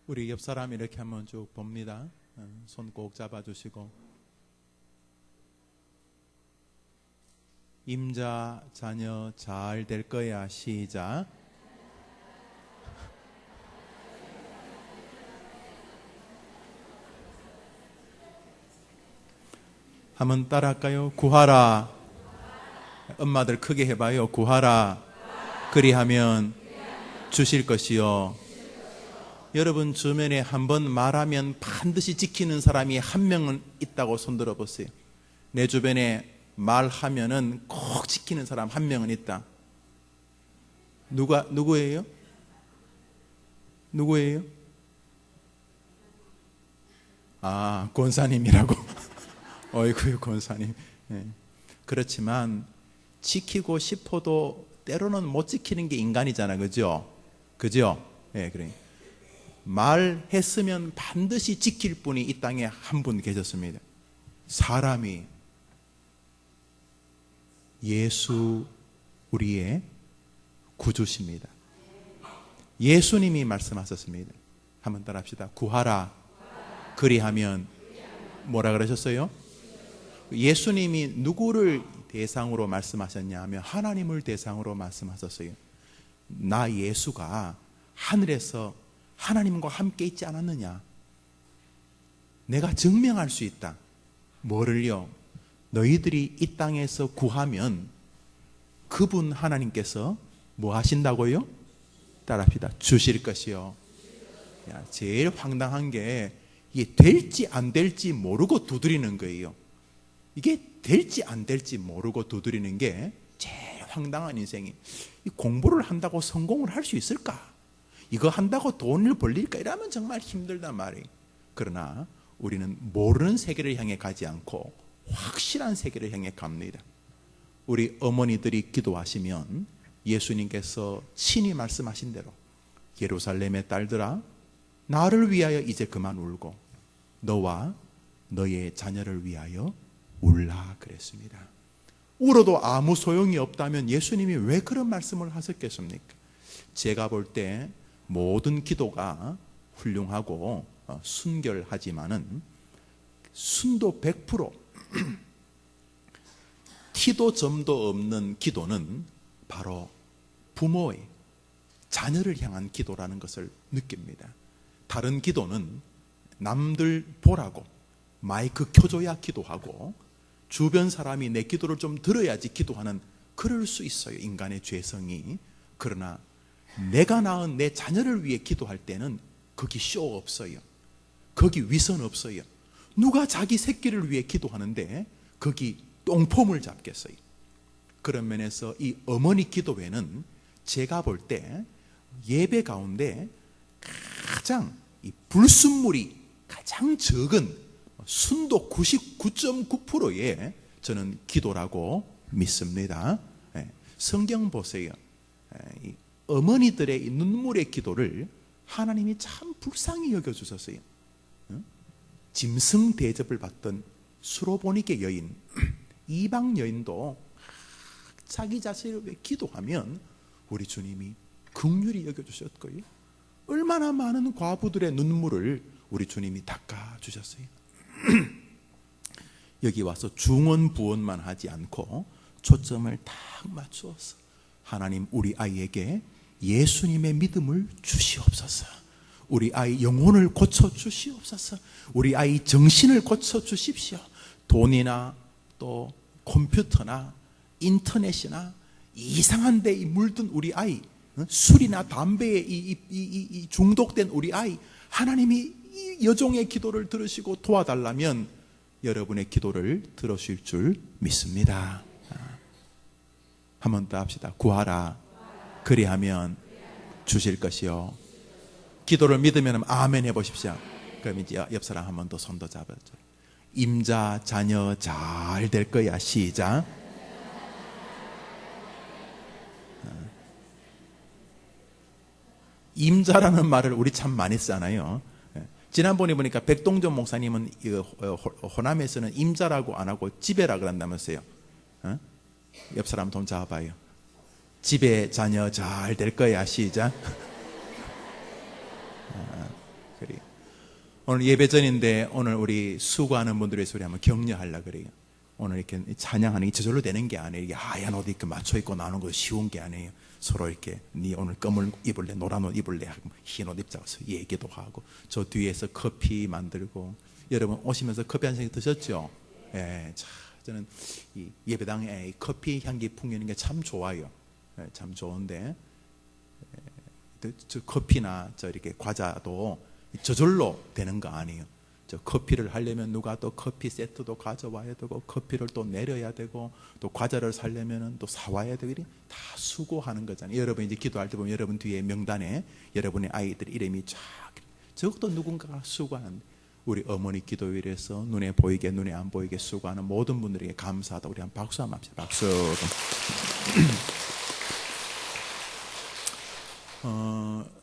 우리 옆 사람 이렇게 한번 쭉 봅니다. 손 꼭 잡아주시고, 임자 자녀 잘 될 거야. 시작. 한번 따라할까요? 구하라. 엄마들 크게 해봐요. 구하라. 그리하면 주실 것이요. 여러분 주변에 한번 말하면 반드시 지키는 사람이 한 명은 있다고 손들어 보세요. 내 주변에 말하면은 꼭 지키는 사람 한 명은 있다. 누구예요? 누구예요? 아, 권사님이라고. 어이구, 권사님. 네. 그렇지만 지키고 싶어도 때로는 못 지키는 게 인간이잖아, 그죠? 그죠? 예, 네, 그래. 말했으면 반드시 지킬 분이 이 땅에 한 분 계셨습니다. 사람이 예수, 우리의 구주십니다. 예수님이 말씀하셨습니다. 한번 따라합시다. 구하라. 그리하면 뭐라 그러셨어요? 예수님이 누구를 대상으로 말씀하셨냐 하면 하나님을 대상으로 말씀하셨어요. 나 예수가 하늘에서 하나님과 함께 있지 않았느냐? 내가 증명할 수 있다. 뭐를요? 너희들이 이 땅에서 구하면 그분 하나님께서 뭐 하신다고요? 따라합시다. 주실 것이요. 야, 제일 황당한 게 이게 될지 안 될지 모르고 두드리는 거예요. 이게 될지 안 될지 모르고 두드리는 게 제일 황당한 인생이. 이 공부를 한다고 성공을 할 수 있을까? 이거 한다고 돈을 벌릴까? 이러면 정말 힘들단 말이에요. 그러나 우리는 모르는 세계를 향해 가지 않고 확실한 세계를 향해 갑니다. 우리 어머니들이 기도하시면 예수님께서 친히 말씀하신 대로 예루살렘의 딸들아, 나를 위하여 이제 그만 울고 너와 너의 자녀를 위하여 울라 그랬습니다. 울어도 아무 소용이 없다면 예수님이 왜 그런 말씀을 하셨겠습니까? 제가 볼 때 모든 기도가 훌륭하고 순결하지만은 순도 100% 티도 점도 없는 기도는 바로 부모의 자녀를 향한 기도라는 것을 느낍니다. 다른 기도는 남들 보라고 마이크 켜줘야 기도하고 주변 사람이 내 기도를 좀 들어야지 기도하는, 그럴 수 있어요, 인간의 죄성이. 그러나 내가 낳은 내 자녀를 위해 기도할 때는 거기 쇼 없어요. 거기 위선 없어요. 누가 자기 새끼를 위해 기도하는데 거기 똥폼을 잡겠어요. 그런 면에서 이 어머니 기도회는 제가 볼 때 예배 가운데 가장 이 불순물이 가장 적은 순도 99.9%의 저는 기도라고 믿습니다. 성경 보세요. 이 어머니들의 이 눈물의 기도를 하나님이 참 불쌍히 여겨주셨어요. 짐승 대접을 받던 수로보니게 여인, 이방 여인도 자기 자신을 위해 기도하면 우리 주님이 긍휼히 여겨주셨고요. 얼마나 많은 과부들의 눈물을 우리 주님이 닦아주셨어요. 여기 와서 중언부언만 하지 않고 초점을 딱 맞추어서 하나님, 우리 아이에게 예수님의 믿음을 주시옵소서. 우리 아이 영혼을 고쳐주시옵소서. 우리 아이 정신을 고쳐주십시오. 돈이나 또 컴퓨터나 인터넷이나 이상한 데 물든 우리 아이, 술이나 담배에 이 중독된 우리 아이, 하나님이 이 여종의 기도를 들으시고 도와달라면 여러분의 기도를 들으실 줄 믿습니다. 한번 더 합시다. 구하라. 그리하면 주실 것이요. 기도를 믿으면 아멘 해보십시오. 그럼 이제 옆 사람 한 번 더 손 더 잡아줘. 임자 자녀 잘 될 거야. 시작. 임자라는 말을 우리 참 많이 쓰잖아요. 지난번에 보니까 백동전 목사님은 호남에서는 임자라고 안 하고 지배라 그런다면서요. 옆 사람 좀 잡아봐요. 집에 자녀 잘 될 거야. 시작. 그래요. 오늘 예배 전인데 오늘 우리 수고하는 분들의 소리 한번 격려하려고 그래요. 오늘 이렇게 찬양하는 게 저절로 되는 게 아니에요. 이게 하얀 옷 입고 맞춰 입고 나오는 거 쉬운 게 아니에요. 서로 이렇게 네 오늘 검은 입을래, 노란 옷 입을래 하고 흰 옷 입자고 얘기도 하고, 저 뒤에서 커피 만들고. 여러분 오시면서 커피 한 잔 드셨죠? 예, 참 저는 이 예배당에 커피 향기 풍기는 게 참 좋아요. 예, 참 좋은데 저 커피나 저 이렇게 과자도 저절로 되는 거 아니에요. 저 커피를 하려면 누가 또 커피 세트도 가져와야 되고, 커피를 또 내려야 되고, 또 과자를 사려면 또 사와야 되고, 이래 다 수고하는 거잖아요. 여러분 이제 기도할 때 보면 여러분 뒤에 명단에 여러분의 아이들 이름이 쫙, 저것도 누군가가 수고하는데, 우리 어머니 기도회에서 눈에 보이게 눈에 안 보이게 수고하는 모든 분들에게 감사하다. 우리 한 박수 한번 합시다. 박수.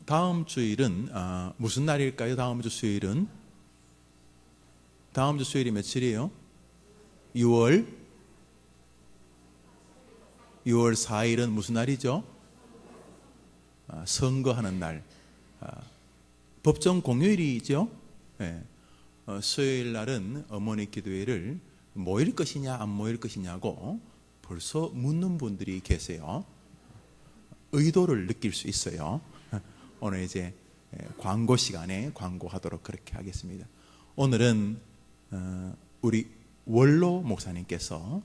다음 주일은 무슨 날일까요? 다음 주 수요일은? 다음 주 수요일이 며칠이에요? 6월 4일은 무슨 날이죠? 선거하는 날. 법정 공휴일이죠? 네. 수요일 날은 어머니 기도회를 모일 것이냐 안 모일 것이냐고 벌써 묻는 분들이 계세요. 의도를 느낄 수 있어요. 오늘 이제 광고 시간에 광고하도록 그렇게 하겠습니다. 오늘은 우리 원로 목사님께서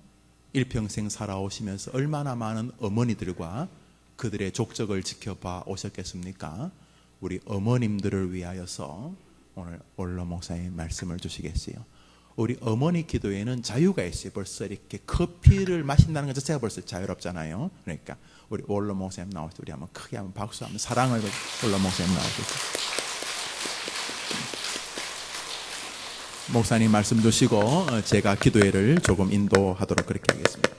일평생 살아오시면서 얼마나 많은 어머니들과 그들의 족적을 지켜봐 오셨겠습니까? 우리 어머님들을 위하여서 오늘 원로 목사님 말씀을 주시겠어요. 우리 어머니 기도에는 자유가 있어요. 벌써 이렇게 커피를 마신다는 것 자체가 벌써 자유롭잖아요. 그러니까 우리 원로 목사님 나오실 때 우리 한번 크게 한번 박수 한번 사랑을 원로 목사님 나오시죠. 목사님 말씀 주시고 제가 기도회를 조금 인도하도록 그렇게 하겠습니다.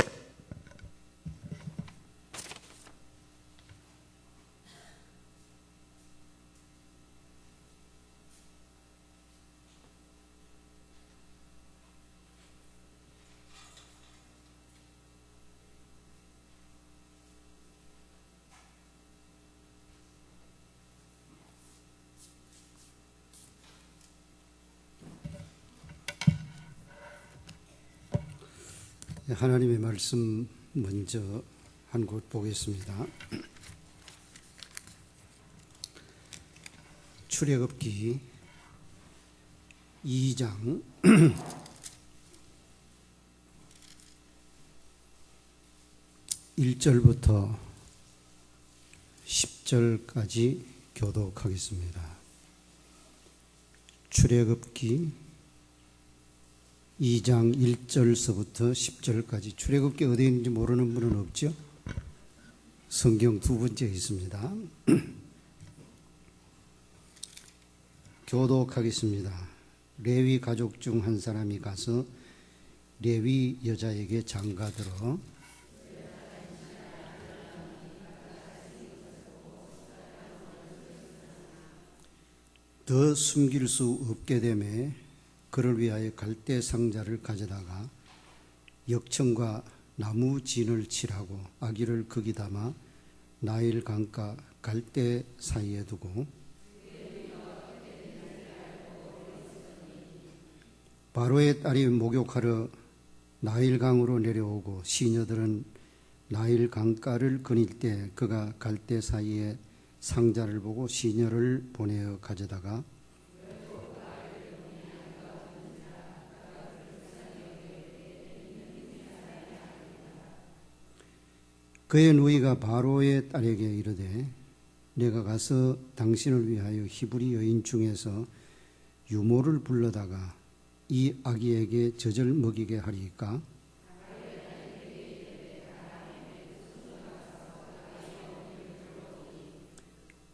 하나님의 말씀 먼저 한 곳 보겠습니다. 출애굽기 2장 1절부터 10절까지 교독하겠습니다. 출애굽기 2장 1절서부터 10절까지. 출애굽기 어디에 있는지 모르는 분은 없죠? 성경 두 번째 있습니다. 교독하겠습니다. 레위 가족 중 한 사람이 가서 레위 여자에게 장가들어 더 숨길 수 없게 되매 그를 위하여 갈대 상자를 가져다가 역청과 나무 진을 칠하고 아기를 거기 담아 나일 강가 갈대 사이에 두고 바로의 딸이 목욕하러 나일 강으로 내려오고 시녀들은 나일 강가를 거닐 때 그가 갈대 사이에 상자를 보고 시녀를 보내어 가져다가 그의 누이가 바로의 딸에게 이르되 내가 가서 당신을 위하여 히브리 여인 중에서 유모를 불러다가 이 아기에게 젖을 먹이게 하리이까?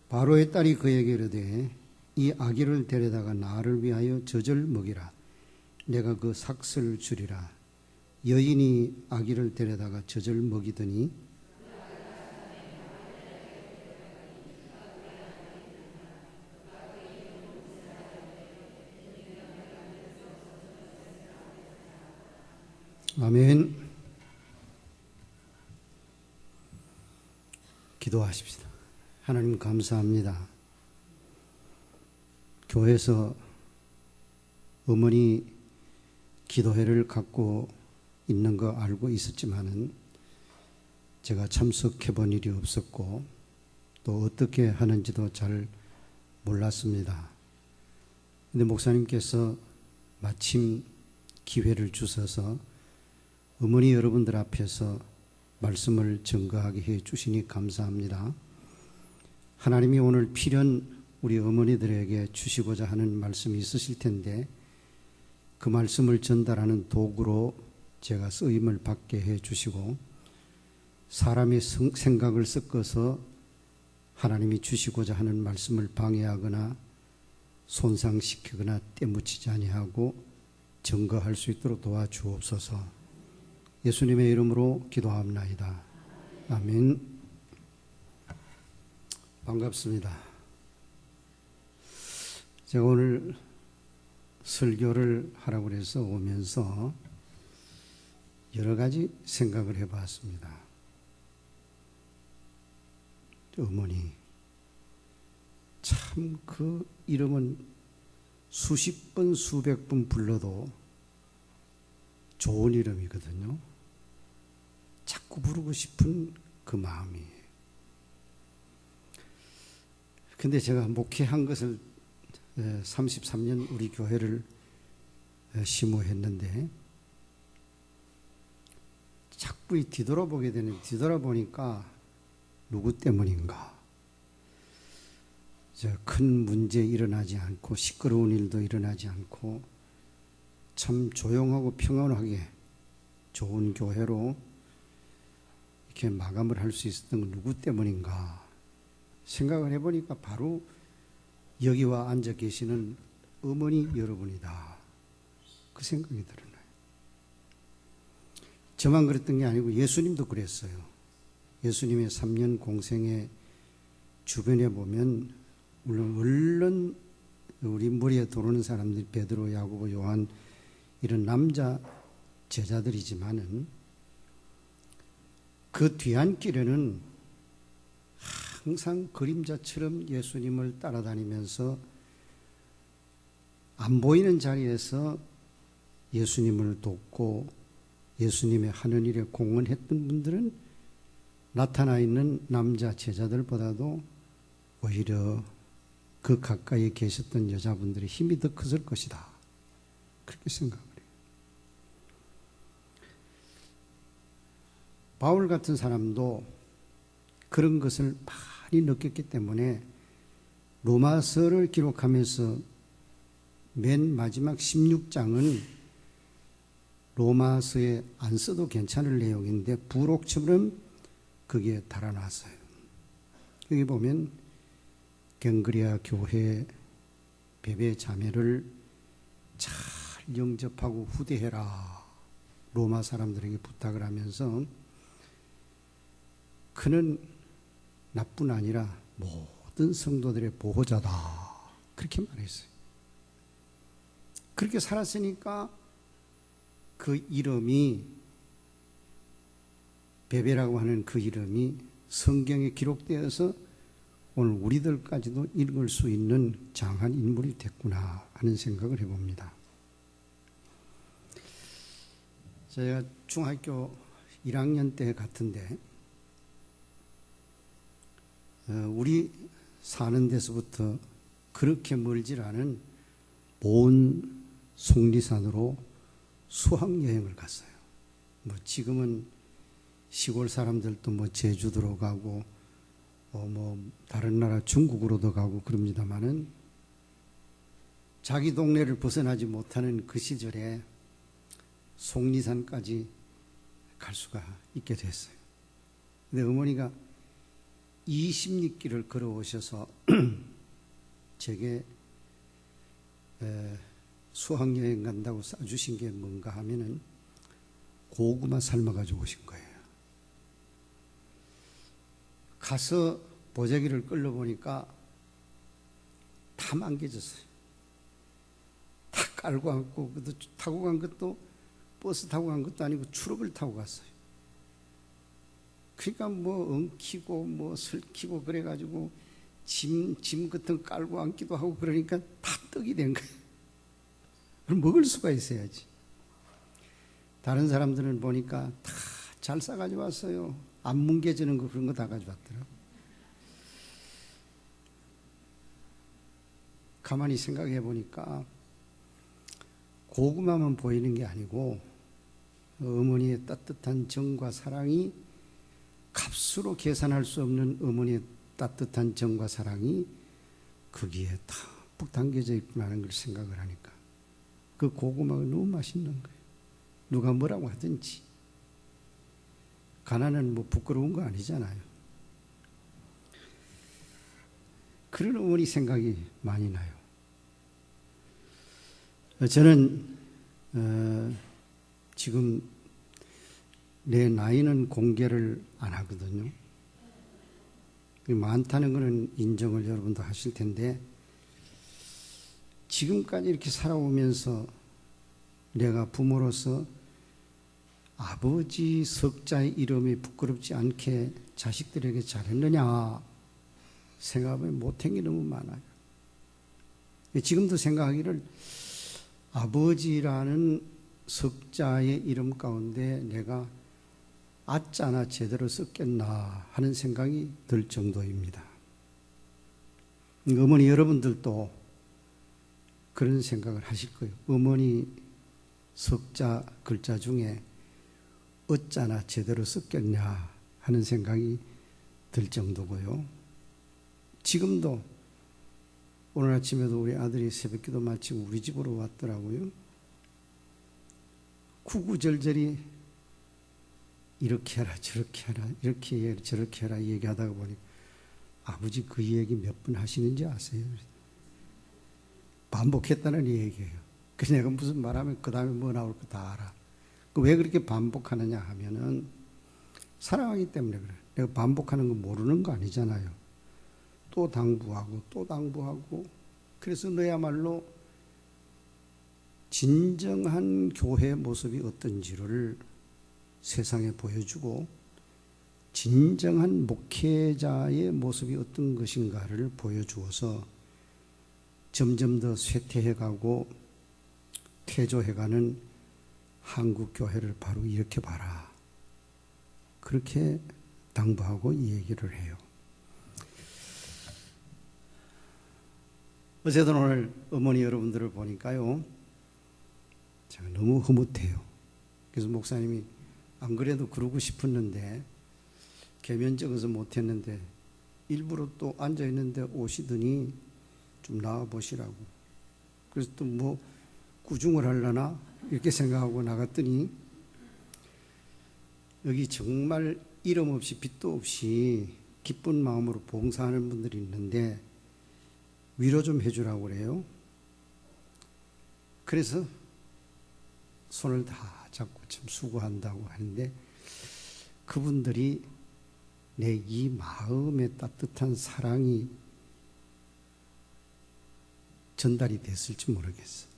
바로의 딸이 그에게 이르되 이 아기를 데려다가 나를 위하여 젖을 먹이라. 내가 그 삭슬을 주리라. 여인이 아기를 데려다가 젖을 먹이더니 아멘. 기도하십시다. 하나님 감사합니다. 교회에서 어머니 기도회를 갖고 있는 거 알고 있었지만은 제가 참석해 본 일이 없었고 또 어떻게 하는지도 잘 몰랐습니다. 근데 목사님께서 마침 기회를 주셔서 어머니 여러분들 앞에서 말씀을 증거하게 해 주시니 감사합니다. 하나님이 오늘 필연 우리 어머니들에게 주시고자 하는 말씀이 있으실 텐데 그 말씀을 전달하는 도구로 제가 쓰임을 받게 해 주시고 사람의 생각을 섞어서 하나님이 주시고자 하는 말씀을 방해하거나 손상시키거나 떼묻히지 아니하고 증거할 수 있도록 도와주옵소서. 예수님의 이름으로 기도합나이다. 아멘. 반갑습니다. 제가 오늘 설교를 하라고 해서 오면서 여러 가지 생각을 해봤습니다. 어머니, 참 그 이름은 수십 번, 수백 번 불러도 좋은 이름이거든요. 자꾸 부르고 싶은 그 마음이. 근데 제가 목회한 것을 33년 우리 교회를 심호했는데 자꾸 뒤돌아보게 되는, 뒤돌아보니까 누구 때문인가? 큰 문제 일어나지 않고 시끄러운 일도 일어나지 않고 참 조용하고 평온하게 좋은 교회로 이렇게 마감을 할 수 있었던 건 누구 때문인가 생각을 해보니까 바로 여기와 앉아 계시는 어머니 여러분이다. 그 생각이 들어요. 저만 그랬던 게 아니고 예수님도 그랬어요. 예수님의 3년 공생의 주변에 보면 물론 우리 머리에 도는 사람들이 베드로, 야고보, 요한 이런 남자 제자들이지만은 그 뒤안길에는 항상 그림자처럼 예수님을 따라다니면서 안 보이는 자리에서 예수님을 돕고 예수님의 하는 일에 공헌했던 분들은 나타나 있는 남자 제자들보다도 오히려 그 가까이 계셨던 여자분들의 힘이 더 컸을 것이다. 그렇게 생각을 해요. 바울 같은 사람도 그런 것을 많이 느꼈기 때문에 로마서를 기록하면서 맨 마지막 16장은 로마서에 안 써도 괜찮을 내용인데 부록처럼 거기에 달아놨어요. 여기 보면 갱그리아 교회 베베 자매를 잘 영접하고 후대해라. 로마 사람들에게 부탁을 하면서 그는 나뿐 아니라 모든 성도들의 보호자다. 그렇게 말했어요. 그렇게 살았으니까 그 이름이 베베라고 하는 그 이름이 성경에 기록되어서 오늘 우리들까지도 읽을 수 있는 장한 인물이 됐구나 하는 생각을 해봅니다. 제가 중학교 1학년 때 같은데 우리 사는 데서부터 그렇게 멀지 않은 먼 속리산으로 수학여행을 갔어요. 지금은 시골 사람들도 제주도로 가고 다른 나라 중국으로도 가고 그럽니다마는 자기 동네를 벗어나지 못하는 그 시절에 속리산까지 갈 수가 있게 됐어요. 근데 어머니가 20리길을 걸어오셔서 제게 수학여행 간다고 싸주신 게 뭔가 하면은 고구마 삶아가지고 오신 거예요. 가서 보자기를 끌러보니까 다 망개졌어요. 다 깔고 앉고, 타고 간 것도 버스 타고 간 것도 아니고 트럭을 타고 갔어요. 그러니까 엉키고 설키고 그래가지고 짐 같은 거 깔고 앉기도 하고 그러니까 다 떡이 된 거예요. 그럼 먹을 수가 있어야지. 다른 사람들은 보니까 다 잘 싸가지고 왔어요. 안 뭉개지는 거 그런 거 다 가져왔더라고요. 가만히 생각해 보니까 고구마만 보이는 게 아니고 어머니의 따뜻한 정과 사랑이, 값으로 계산할 수 없는 어머니의 따뜻한 정과 사랑이 거기에 탁 담겨져 있구나는 걸 생각을 하니까 그 고구마가 너무 맛있는 거예요. 누가 뭐라고 하든지. 가난은 뭐 부끄러운 거 아니잖아요. 그런 어머니 생각이 많이 나요. 저는 지금 내 나이는 공개를 안 하거든요. 많다는 것은 인정을 여러분도 하실 텐데, 지금까지 이렇게 살아오면서 내가 부모로서 아버지 석자의 이름이 부끄럽지 않게 자식들에게 잘했느냐 생각하면 못한 게 너무 많아요. 지금도 생각하기를 아버지라는 석자의 이름 가운데 내가 아짜나 제대로 썼겠나 하는 생각이 들 정도입니다. 어머니 여러분들도 그런 생각을 하실 거예요. 어머니 석자 글자 중에 어짜나 제대로 썼겠냐 하는 생각이 들 정도고요. 지금도 오늘 아침에도 우리 아들이 새벽기도 마치고 우리 집으로 왔더라고요. 구구절절히 이렇게 해라 저렇게 해라 이렇게 해라 저렇게 해라 얘기하다가 보니 아버지 그 얘기 몇 번 하시는지 아세요? 반복했다는 얘기예요. 그래서 내가 무슨 말하면 그 다음에 뭐 나올 거 다 알아. 왜 그렇게 반복하느냐 하면은 사랑하기 때문에 그래. 내가 반복하는 거 모르는 거 아니잖아요. 또 당부하고 또 당부하고. 그래서 너야말로 진정한 교회의 모습이 어떤지를 세상에 보여주고 진정한 목회자의 모습이 어떤 것인가를 보여주어서 점점 더 쇠퇴해가고 퇴조해가는 한국 교회를 바로 이렇게 봐라. 그렇게 당부하고 이 얘기를 해요. 어쨌든 오늘 어머니 여러분들을 보니까요, 제가 너무 흐뭇해요. 그래서 목사님이 안 그래도 그러고 싶었는데 계면 적어서 못했는데 일부러 또 앉아있는데 오시더니 좀 나와보시라고. 그래서 또 뭐 구중을 하려나 이렇게 생각하고 나갔더니 여기 정말 이름 없이 빚도 없이 기쁜 마음으로 봉사하는 분들이 있는데 위로 좀 해주라고 그래요. 그래서 손을 다 잡고 참 수고한다고 하는데 그분들이 내 이 마음의 따뜻한 사랑이 전달이 됐을지 모르겠어.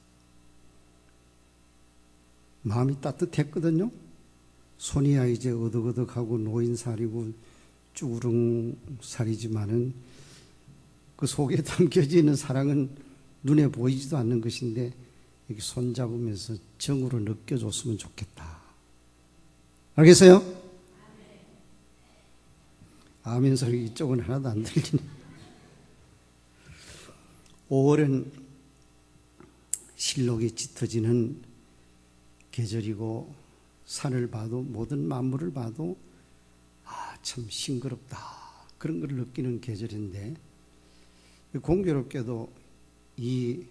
마음이 따뜻했거든요. 손이야 이제 어덕어덕하고 노인살이고 쭈그릉살이지만은 그 속에 담겨져 있는 사랑은 눈에 보이지도 않는 것인데 이렇게 손잡으면서 정으로 느껴줬으면 좋겠다. 알겠어요? 아멘 소리 이쪽은 하나도 안 들리네. 5월은 실록이 짙어지는 계절이고 산을 봐도 모든 만물을 봐도 참 싱그럽다 그런 걸 느끼는 계절인데 공교롭게도 이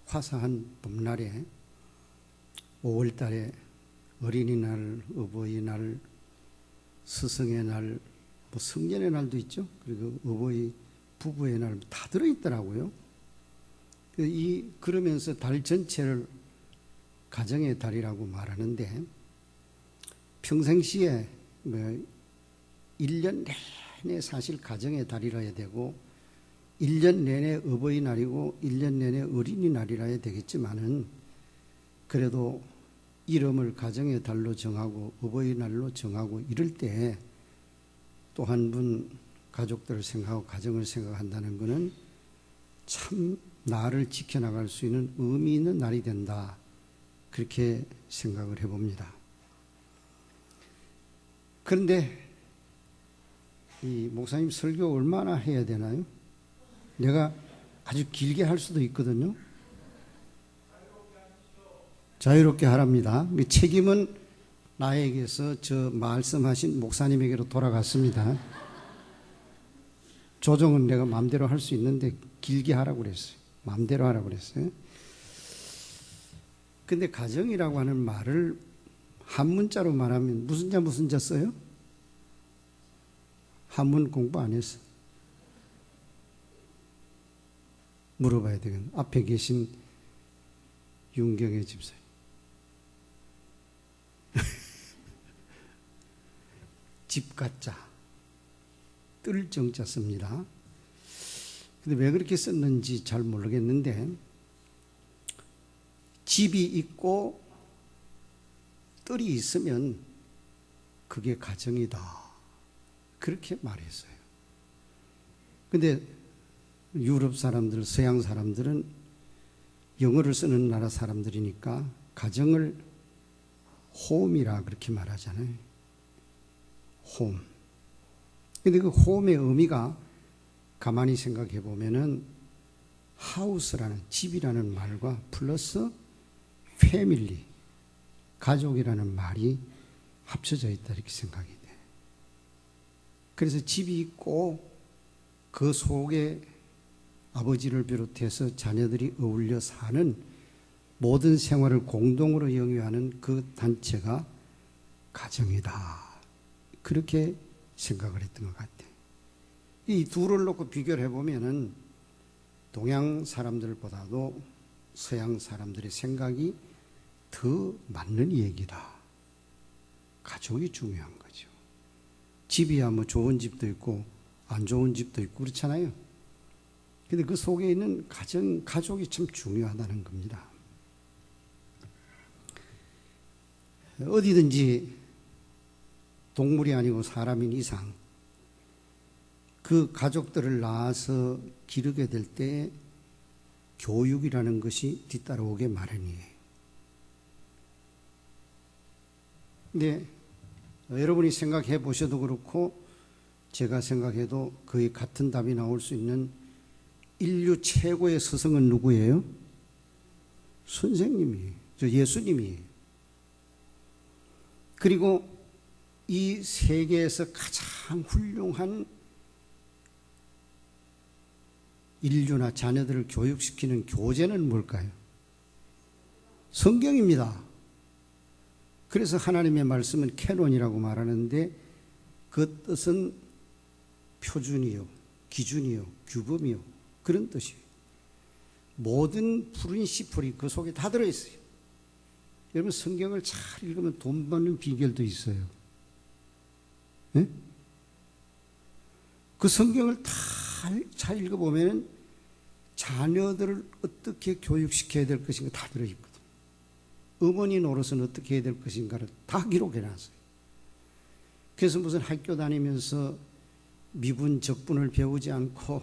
화사한 봄날에 5월 달에 어린이날, 어버이날, 스승의 날, 뭐 성년의 날도 있죠. 그리고 어버이, 부부의 날 다 들어있더라고요. 그러면서 달 전체를 가정의 달이라고 말하는데 평상시에 1년 내내 사실 가정의 달이라 해야 되고 1년 내내 어버이날이고 1년 내내 어린이날이라 해야 되겠지만은 그래도 이름을 가정의 달로 정하고 어버이날로 정하고 이럴 때 또 한 분 가족들을 생각하고 가정을 생각한다는 것은 참 나를 지켜나갈 수 있는 의미 있는 날이 된다. 그렇게 생각을 해봅니다. 그런데 이 목사님 설교 얼마나 해야 되나요? 내가 아주 길게 할 수도 있거든요. 자유롭게 하랍니다. 책임은 나에게서 저 말씀하신 목사님에게로 돌아갔습니다. 조정은 내가 마음대로 할 수 있는데 길게 하라고 그랬어요. 마음대로 하라고 그랬어요. 근데 가정이라고 하는 말을 한 문자로 말하면 무슨 자 써요? 한문 공부 안 했어. 물어봐야 되겠네. 앞에 계신 윤경애 집사님. 집가자, 뜰정자 씁니다. 근데 왜 그렇게 썼는지 잘 모르겠는데, 집이 있고 뜰이 있으면 그게 가정이다. 그렇게 말했어요. 근데 유럽 사람들, 서양 사람들은 영어를 쓰는 나라 사람들이니까 가정을 홈이라 그렇게 말하잖아요. 홈. 근데 그 홈의 의미가 가만히 생각해 보면은 하우스라는 집이라는 말과 플러스 패밀리, 가족이라는 말이 합쳐져 있다 이렇게 생각이 돼. 그래서 집이 있고 그 속에 아버지를 비롯해서 자녀들이 어울려 사는 모든 생활을 공동으로 영위하는 그 단체가 가정이다. 그렇게 생각을 했던 것 같아요. 이 둘을 놓고 비교를 해보면은 동양 사람들보다도 서양 사람들의 생각이 더 맞는 얘기다. 가족이 중요한 거죠. 집이야 뭐 좋은 집도 있고 안 좋은 집도 있고 그렇잖아요. 근데 그 속에 있는 가족이 참 중요하다는 겁니다. 어디든지 동물이 아니고 사람인 이상 그 가족들을 낳아서 기르게 될 때 교육이라는 것이 뒤따라오게 마련이에요. 근데 여러분이 생각해 보셔도 그렇고 제가 생각해도 거의 같은 답이 나올 수 있는 인류 최고의 스승은 누구예요? 선생님이에요. 예수님이에요. 그리고 이 세계에서 가장 훌륭한 인류나 자녀들을 교육시키는 교재는 뭘까요? 성경입니다. 그래서 하나님의 말씀은 캐논이라고 말하는데 그 뜻은 표준이요, 기준이요, 규범이요 그런 뜻이에요. 모든 프린시플이 그 속에 다 들어있어요. 여러분 성경을 잘 읽으면 돈 버는 비결도 있어요. 네? 그 성경을 다 잘 읽어보면 자녀들을 어떻게 교육시켜야 될 것인가 다 들어있거든. 어머니 노릇은 어떻게 해야 될 것인가를 다 기록해놨어요. 그래서 무슨 학교 다니면서 미분, 적분을 배우지 않고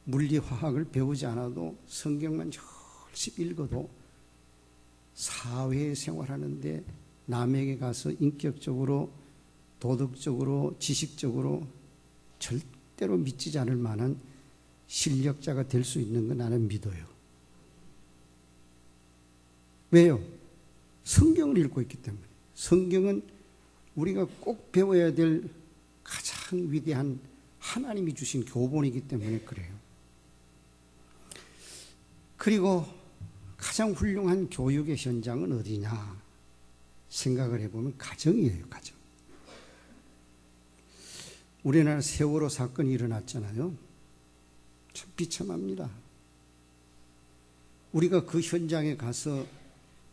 물리, 화학을 배우지 않아도 성경만 열심히 읽어도 사회 생활하는데 남에게 가서 인격적으로, 도덕적으로, 지식적으로 절대로 미치지 않을 만한 실력자가 될 수 있는 건 나는 믿어요. 왜요? 성경을 읽고 있기 때문에. 성경은 우리가 꼭 배워야 될 가장 위대한 하나님이 주신 교본이기 때문에 그래요. 그리고 가장 훌륭한 교육의 현장은 어디냐 생각을 해보면 가정이에요. 가정. 우리나라 세월호 사건이 일어났잖아요. 참 비참합니다. 우리가 그 현장에 가서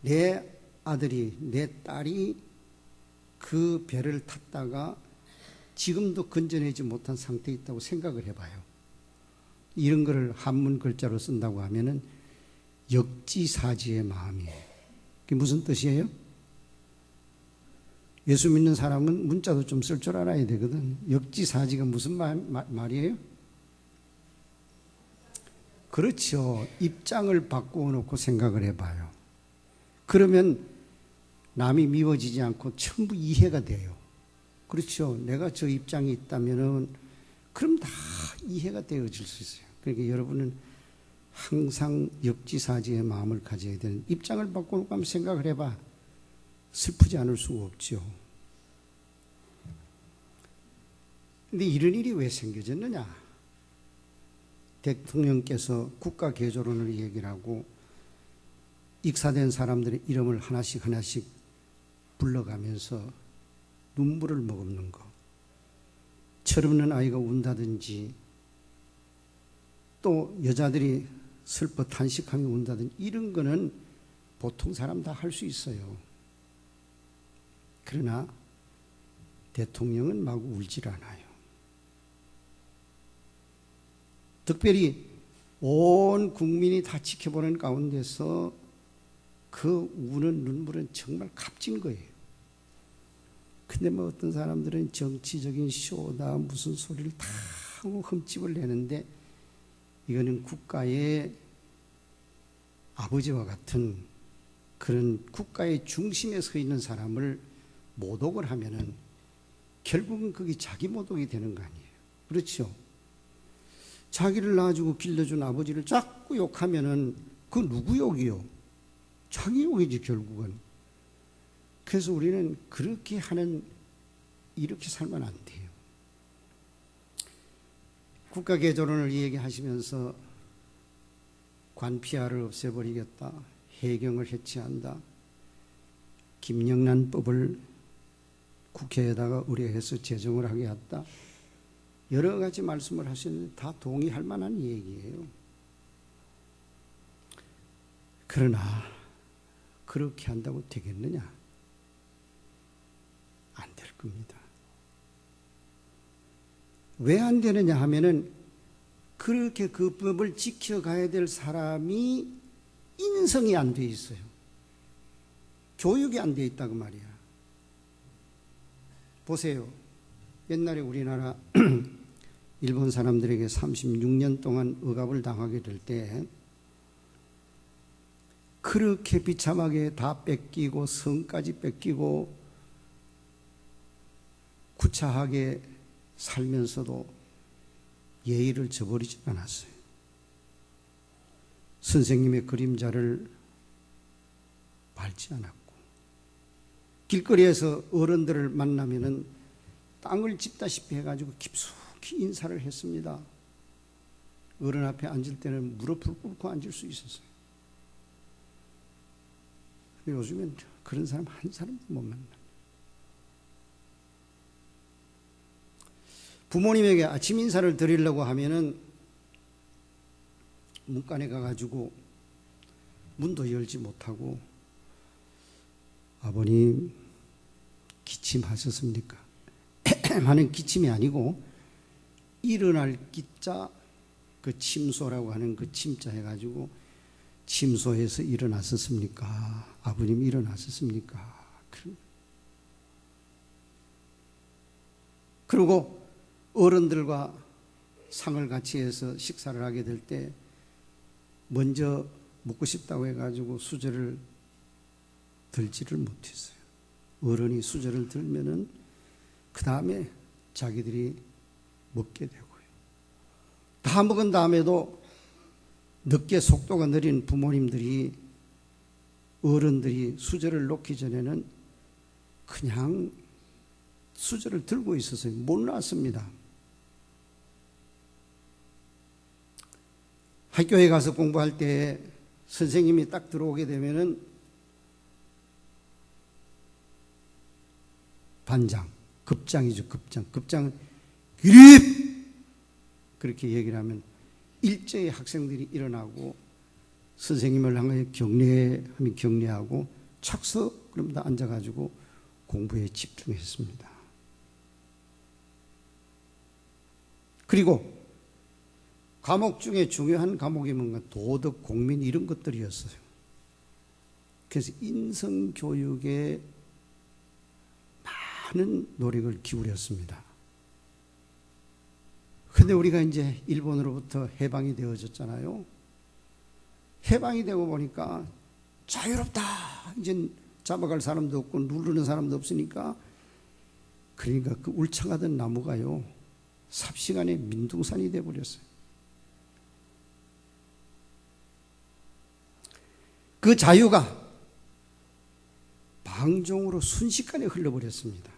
내 아들이, 내 딸이 그 배를 탔다가 지금도 건져내지 못한 상태에 있다고 생각을 해봐요. 이런 거를 한문 글자로 쓴다고 하면은 역지사지의 마음이에요. 그게 무슨 뜻이에요? 예수 믿는 사람은 문자도 좀 쓸 줄 알아야 되거든. 역지사지가 무슨 말이에요? 그렇죠. 입장을 바꾸어 놓고 생각을 해봐요. 그러면 남이 미워지지 않고 전부 이해가 돼요. 그렇죠. 내가 저 입장이 있다면은 그럼 다 이해가 되어질 수 있어요. 그러니까 여러분은 항상 역지사지의 마음을 가져야 되는, 입장을 바꿔놓고 한번 생각을 해봐. 슬프지 않을 수가 없죠. 근데 이런 일이 왜 생겨졌느냐? 대통령께서 국가 개조론을 얘기를 하고 익사된 사람들의 이름을 하나씩 하나씩 불러가면서 눈물을 머금는 거, 철없는 아이가 운다든지 또 여자들이 슬퍼 탄식하며 운다든지 이런 거는 보통 사람 다 할 수 있어요. 그러나 대통령은 막 울질 않아요. 특별히 온 국민이 다 지켜보는 가운데서 그 우는 눈물은 정말 값진 거예요. 근데 뭐 어떤 사람들은 정치적인 쇼다 무슨 소리를 다 하고 흠집을 내는데, 이거는 국가의 아버지와 같은 그런 국가의 중심에 서 있는 사람을 모독을 하면은 결국은 그게 자기 모독이 되는 거 아니에요. 그렇죠? 자기를 낳아주고 길러준 아버지를 자꾸 욕하면은 그 누구 욕이요? 자기 욕이지 결국은. 그래서 우리는 그렇게 이렇게 살면 안 돼요. 국가개조론을 얘기하시면서 관피아를 없애버리겠다, 해경을 해체한다, 김영란법을 국회에다가 의뢰해서 제정을 하게 했다, 여러 가지 말씀을 하시는데 다 동의할 만한 얘기예요. 그러나 그렇게 한다고 되겠느냐? 안 될 겁니다. 왜 안 되느냐 하면은 그렇게 그 법을 지켜가야 될 사람이 인성이 안 돼 있어요. 교육이 안 돼 있다고 말이야. 보세요. 옛날에 우리나라 일본 사람들에게 36년 동안 억압을 당하게 될 때 그렇게 비참하게 다 뺏기고 성까지 뺏기고 구차하게 살면서도 예의를 저버리지 않았어요. 선생님의 그림자를 밟지 않았고, 길거리에서 어른들을 만나면은 땅을 짚다시피 해가지고 깊숙이 인사를 했습니다. 어른 앞에 앉을 때는 무릎을 꿇고 앉을 수 있었어요. 근데 요즘엔 그런 사람 한 사람도 못 만납니다. 부모님에게 아침 인사를 드리려고 하면은 문간에 가가지고 문도 열지 못하고, 아버님 기침하셨습니까? 하는 기침이 아니고 일어날 기자, 그 침소라고 하는 그 침자 해가지고 침소에서 일어났었습니까? 아버님 일어났었습니까? 그리고 어른들과 상을 같이 해서 식사를 하게 될 때 먼저 묻고 싶다고 해가지고 수저를 들지를 못했어요. 어른이 수저를 들면은 그 다음에 자기들이 먹게 되고요. 다 먹은 다음에도 늦게 속도가 느린 부모님들이, 어른들이 수저를 놓기 전에는 그냥 수저를 들고 있었어요. 못 놨습니다. 학교에 가서 공부할 때 선생님이 딱 들어오게 되면은 반장, 급장이죠, 급장. 급장은 기립! 그렇게 얘기를 하면 일제히 학생들이 일어나고 선생님을 향해 경례하면 경례하고 착석, 그럼 다 앉아가지고 공부에 집중했습니다. 그리고 과목 중에 중요한 과목이 뭔가 도덕, 공민 이런 것들이었어요. 그래서 인성교육에 많은 노력을 기울였습니다. 그런데 우리가 이제 일본으로부터 해방이 되어졌잖아요. 해방이 되고 보니까 자유롭다. 이제 잡아갈 사람도 없고 누르는 사람도 없으니까, 그러니까 그 울창하던 나무가요 삽시간에 민둥산이 되어버렸어요. 그 자유가 방종으로 순식간에 흘러버렸습니다.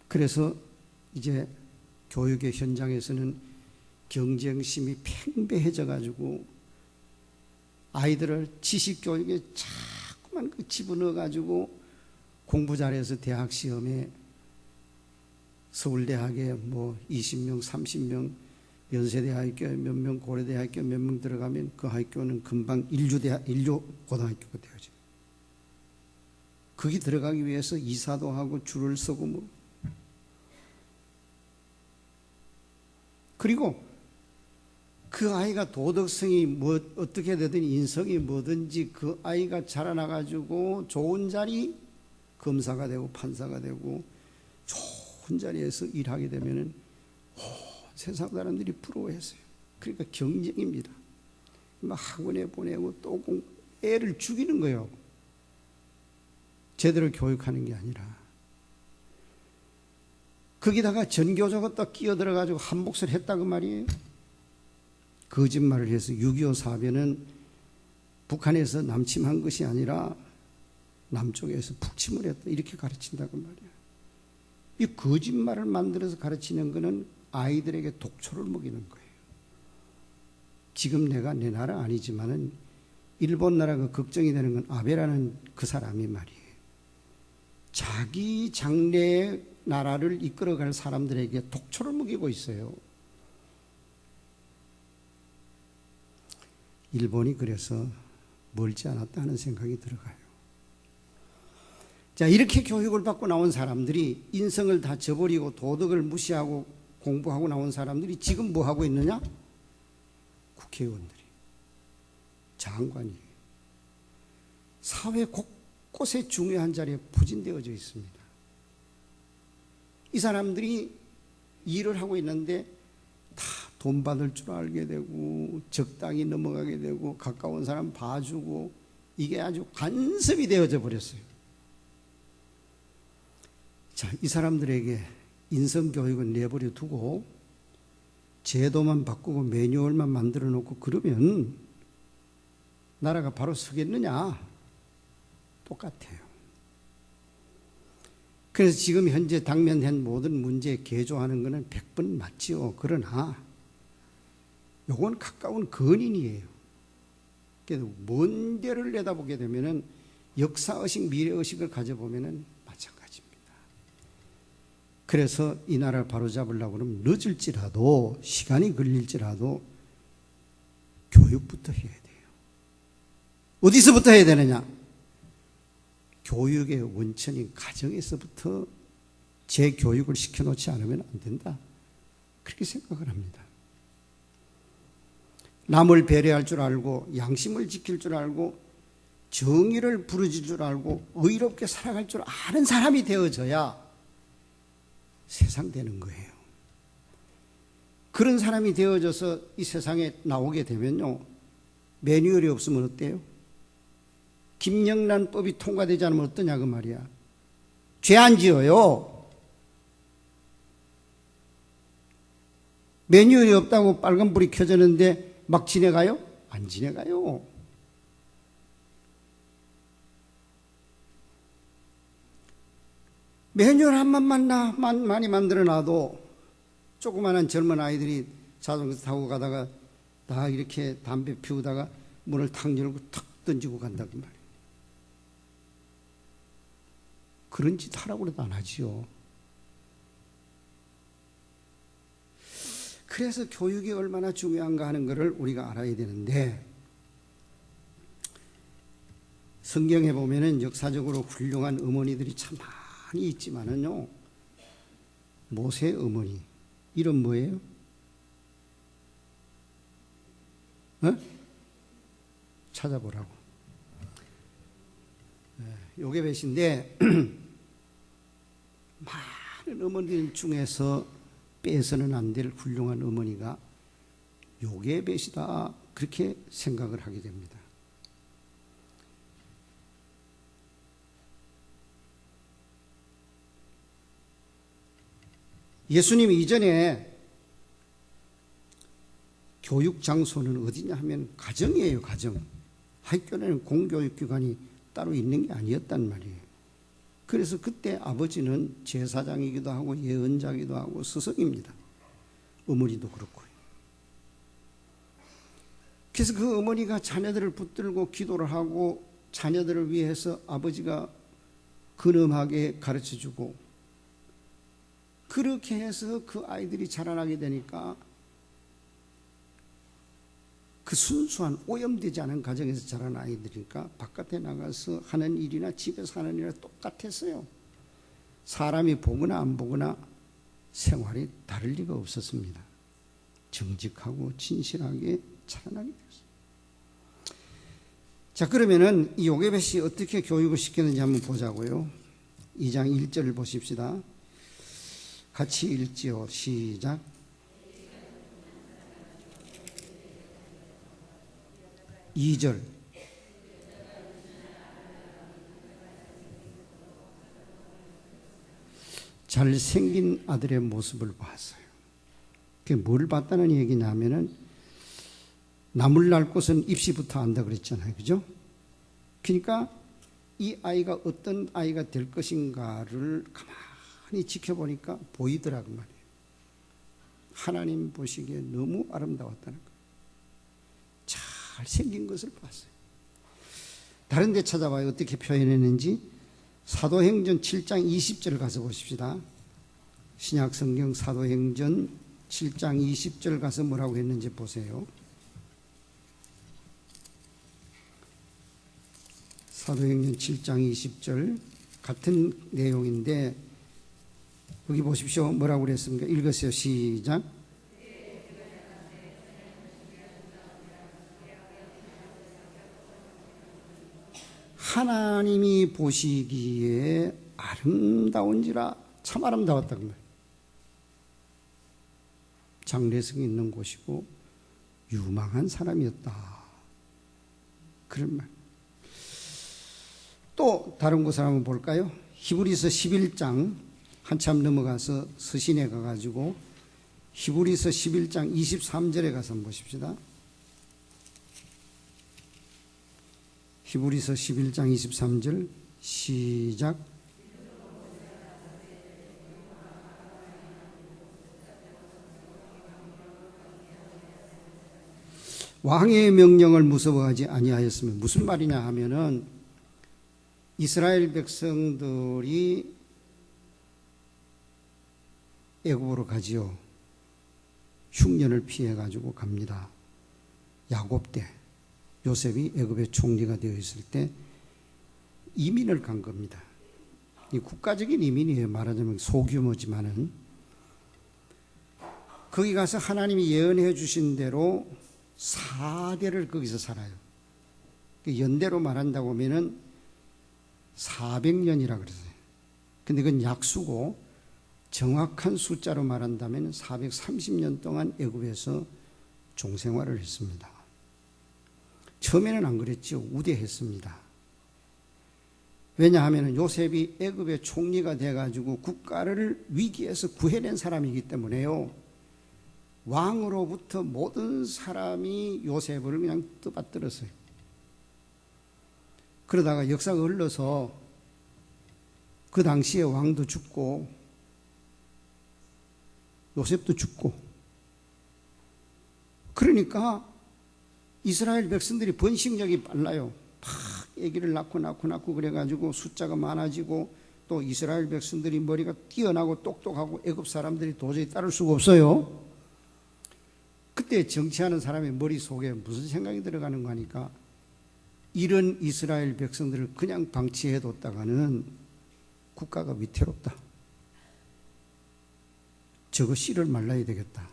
그래서 이제 교육의 현장에서는 경쟁심이 팽배해져 가지고 아이들을 지식교육에 자꾸만 집어넣어 가지고 공부 잘해서 대학 시험에 서울대학에 뭐 20명, 30명, 연세대학교 몇 명, 고려대학교 몇 명 들어가면 그 학교는 금방 인류고등학교가 되어져. 거기 들어가기 위해서 이사도 하고 줄을 서고 뭐. 그리고 그 아이가 도덕성이 뭐 어떻게 되든 인성이 뭐든지 그 아이가 자라나가지고 좋은 자리 검사가 되고 판사가 되고 좋은 자리에서 일하게 되면은 세상 사람들이 부러워했어요. 그러니까 경쟁입니다. 막 학원에 보내고 또 애를 죽이는 거예요. 제대로 교육하는 게 아니라. 거기다가 전교조가 또 끼어들어가지고 한몫을 했다고 말이에요. 거짓말을 해서 6.25 사변은 북한에서 남침한 것이 아니라 남쪽에서 북침을 했다. 이렇게 가르친다고 말이에요. 이 거짓말을 만들어서 가르치는 것은 아이들에게 독초를 먹이는 거예요. 지금 내가 내 나라 아니지만은 일본 나라가 걱정이 되는 건 아베라는 그 사람이 말이에요. 자기 장래의 나라를 이끌어갈 사람들에게 독초를 먹이고 있어요. 일본이 그래서 멀지 않았다 하는 생각이 들어가요. 자, 이렇게 교육을 받고 나온 사람들이 인성을 다 저버리고 도덕을 무시하고 공부하고 나온 사람들이 지금 뭐 하고 있느냐? 국회의원들이, 장관이 사회 곳곳에 중요한 자리에 부진되어져 있습니다. 이 사람들이 일을 하고 있는데 다 돈 받을 줄 알게 되고 적당히 넘어가게 되고 가까운 사람 봐주고 이게 아주 관습이 되어져 버렸어요. 자, 이 사람들에게 인성교육을 내버려 두고 제도만 바꾸고 매뉴얼만 만들어 놓고 그러면 나라가 바로 서겠느냐? 똑같아요. 그래서 지금 현재 당면된 모든 문제에 개조하는 것은 100번 맞지요. 그러나 요건 가까운 근인이에요. 그래서 먼 데를 내다보게 되면은 역사의식, 미래의식을 가져보면은 마찬가지입니다. 그래서 이 나라를 바로잡으려고 그러면 늦을지라도 시간이 걸릴지라도 교육부터 해야 돼요. 어디서부터 해야 되느냐? 교육의 원천인 가정에서부터 재교육을 시켜놓지 않으면 안 된다. 그렇게 생각을 합니다. 남을 배려할 줄 알고 양심을 지킬 줄 알고 정의를 부르질 줄 알고 의롭게 살아갈 줄 아는 사람이 되어져야 세상 되는 거예요. 그런 사람이 되어져서 이 세상에 나오게 되면요, 매뉴얼이 없으면 어때요? 김영란법이 통과되지 않으면 어떠냐 그 말이야. 죄 안 지어요. 매뉴얼이 없다고 빨간불이 켜졌는데 막 지나가요? 안 지나가요. 매뉴얼 한 번만 많이 만들어놔도 조그마한 젊은 아이들이 자전거 타고 가다가 다 이렇게 담배 피우다가 문을 탁 열고 탁 던지고 간다고 말이에요. 그런 짓 하라고 해도 안 하지요. 그래서 교육이 얼마나 중요한가 하는 것을 우리가 알아야 되는데, 성경에 보면은 역사적으로 훌륭한 어머니들이 참 많이 있지만은요, 모세 어머니 이름 뭐예요? 찾아보라고. 요게벳인데 많은 어머니들 중에서 빼서는 안 될 훌륭한 어머니가 요게벳이다 그렇게 생각을 하게 됩니다. 예수님이 이전에 교육 장소는 어디냐 하면 가정이에요. 가정. 학교는 공교육기관이 따로 있는 게 아니었단 말이에요. 그래서 그때 아버지는 제사장이기도 하고 예언자기도 하고 스승입니다. 어머니도 그렇고요. 그래서 그 어머니가 자녀들을 붙들고 기도를 하고 자녀들을 위해서 아버지가 근엄하게 가르쳐주고, 그렇게 해서 그 아이들이 자라나게 되니까 그 순수한 오염되지 않은 가정에서 자란 아이들이니까 바깥에 나가서 하는 일이나 집에서 하는 일이나 똑같았어요. 사람이 보거나 안 보거나 생활이 다를 리가 없었습니다. 정직하고 진실하게 자라나게 되었어요. 자, 그러면은 이 요게벳이 어떻게 교육을 시켰는지 한번 보자고요. 2장 1절을 보십시다. 같이 읽지요. 시작. 이 절. 잘생긴 아들의 모습을 봤어요. 그게 뭘 봤다는 얘기냐면은 나물 날 곳은 입시부터 안다 그랬잖아요. 그죠? 그러니까 이 아이가 어떤 아이가 될 것인가를 가만히 지켜보니까 보이더라고 말이에요. 하나님 보시기에 너무 아름다웠다는 거예요. 잘생긴 것을 봤어요. 다른 데 찾아봐요. 어떻게 표현했는지. 사도행전 7장 20절 가서 보십시다. 신약성경 사도행전 7장 20절 가서 뭐라고 했는지 보세요. 사도행전 7장 20절 같은 내용인데 여기 보십시오. 뭐라고 그랬습니까? 읽으세요. 시작. 하나님이 보시기에 아름다운지라 참 아름다웠다고 말이에요. 장래성이 있는 곳이고 유망한 사람이었다. 그런 말. 또 다른 곳을 한번 볼까요? 히브리서 11장 한참 넘어가서 서신에 가가지고 히브리서 11장 23절에 가서 한번 보십시다. 히브리서 11장 23절 시작. 왕의 명령을 무서워하지 아니하였으면 무슨 말이냐 하면은 이스라엘 백성들이 애굽으로 가지요. 흉년을 피해 가지고 갑니다. 야곱 때 요셉이 애굽의 총리가 되어 있을 때 이민을 간 겁니다. 이 국가적인 이민이에요. 말하자면 소규모지만은 거기 가서 하나님이 예언해 주신 대로 4대를 거기서 살아요. 연대로 말한다고 하면은 400년이라 그러세요. 근데 그건 약수고 정확한 숫자로 말한다면 430년 동안 애굽에서 종생활을 했습니다. 처음에는 안 그랬죠. 우대했습니다. 왜냐하면 요셉이 애굽의 총리가 돼가지고 국가를 위기에서 구해낸 사람이기 때문에요. 왕으로부터 모든 사람이 요셉을 그냥 떠받들었어요. 그러다가 역사가 흘러서 그 당시에 왕도 죽고 요셉도 죽고 그러니까 이스라엘 백성들이 번식력이 빨라요. 막 아기를 낳고 그래가지고 숫자가 많아지고 또 이스라엘 백성들이 머리가 뛰어나고 똑똑하고 애굽 사람들이 도저히 따를 수가 없어요. 그때 정치하는 사람의 머릿속에 무슨 생각이 들어가는가 하니까 이런 이스라엘 백성들을 그냥 방치해뒀다가는 국가가 위태롭다. 저거 씨를 말라야 되겠다.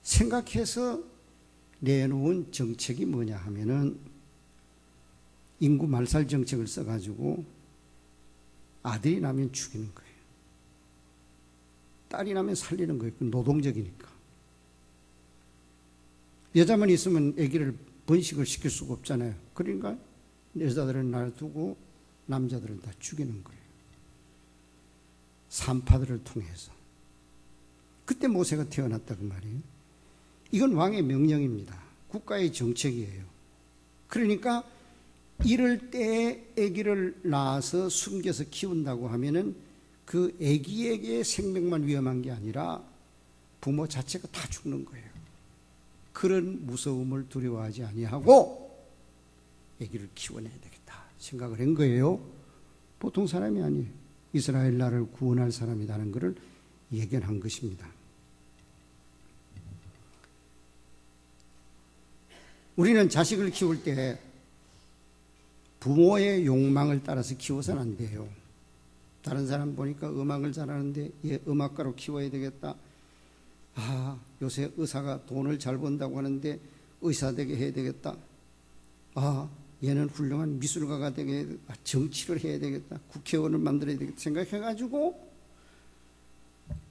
생각해서 내놓은 정책이 뭐냐 하면은 인구 말살 정책을 써가지고 아들이 나면 죽이는 거예요. 딸이 나면 살리는 거예요. 노동적이니까. 여자만 있으면 아기를 번식을 시킬 수가 없잖아요. 그러니까 여자들은 놔두고 남자들은 다 죽이는 거예요. 산파들을 통해서. 그때 모세가 태어났다 그 말이에요. 이건 왕의 명령입니다. 국가의 정책이에요. 그러니까 이럴 때에 아기를 낳아서 숨겨서 키운다고 하면은 그 아기에게 생명만 위험한 게 아니라 부모 자체가 다 죽는 거예요. 그런 무서움을 두려워하지 아니하고 아기를 키워내야 되겠다 생각을 한 거예요. 보통 사람이 아니에요. 이스라엘 나라를 구원할 사람이라는 것을 예견한 것입니다. 우리는 자식을 키울 때 부모의 욕망을 따라서 키워서는 안 돼요. 다른 사람 보니까 음악을 잘하는데 얘 음악가로 키워야 되겠다. 아, 요새 의사가 돈을 잘 번다고 하는데 의사 되게 해야 되겠다. 아, 얘는 훌륭한 미술가가 되게 해야 되겠다. 정치를 해야 되겠다. 국회의원을 만들어야 되겠다 생각해가지고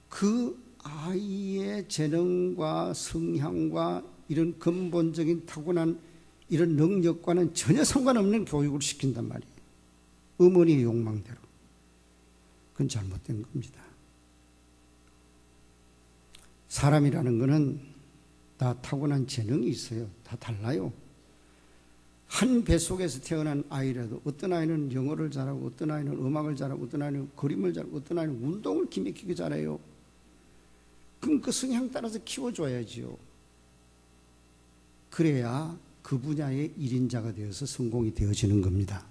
그 아이의 재능과 성향과 이런 근본적인 타고난 이런 능력과는 전혀 상관없는 교육을 시킨단 말이에요. 어머니의 욕망대로. 그건 잘못된 겁니다. 사람이라는 것은 다 타고난 재능이 있어요. 다 달라요. 한 뱃속에서 태어난 아이라도 어떤 아이는 영어를 잘하고 어떤 아이는 음악을 잘하고 어떤 아이는 그림을 잘하고 어떤 아이는 운동을 기맥히게 잘해요. 그럼 그 성향 따라서 키워줘야지요. 그래야 그 분야의 1인자가 되어서 성공이 되어지는 겁니다.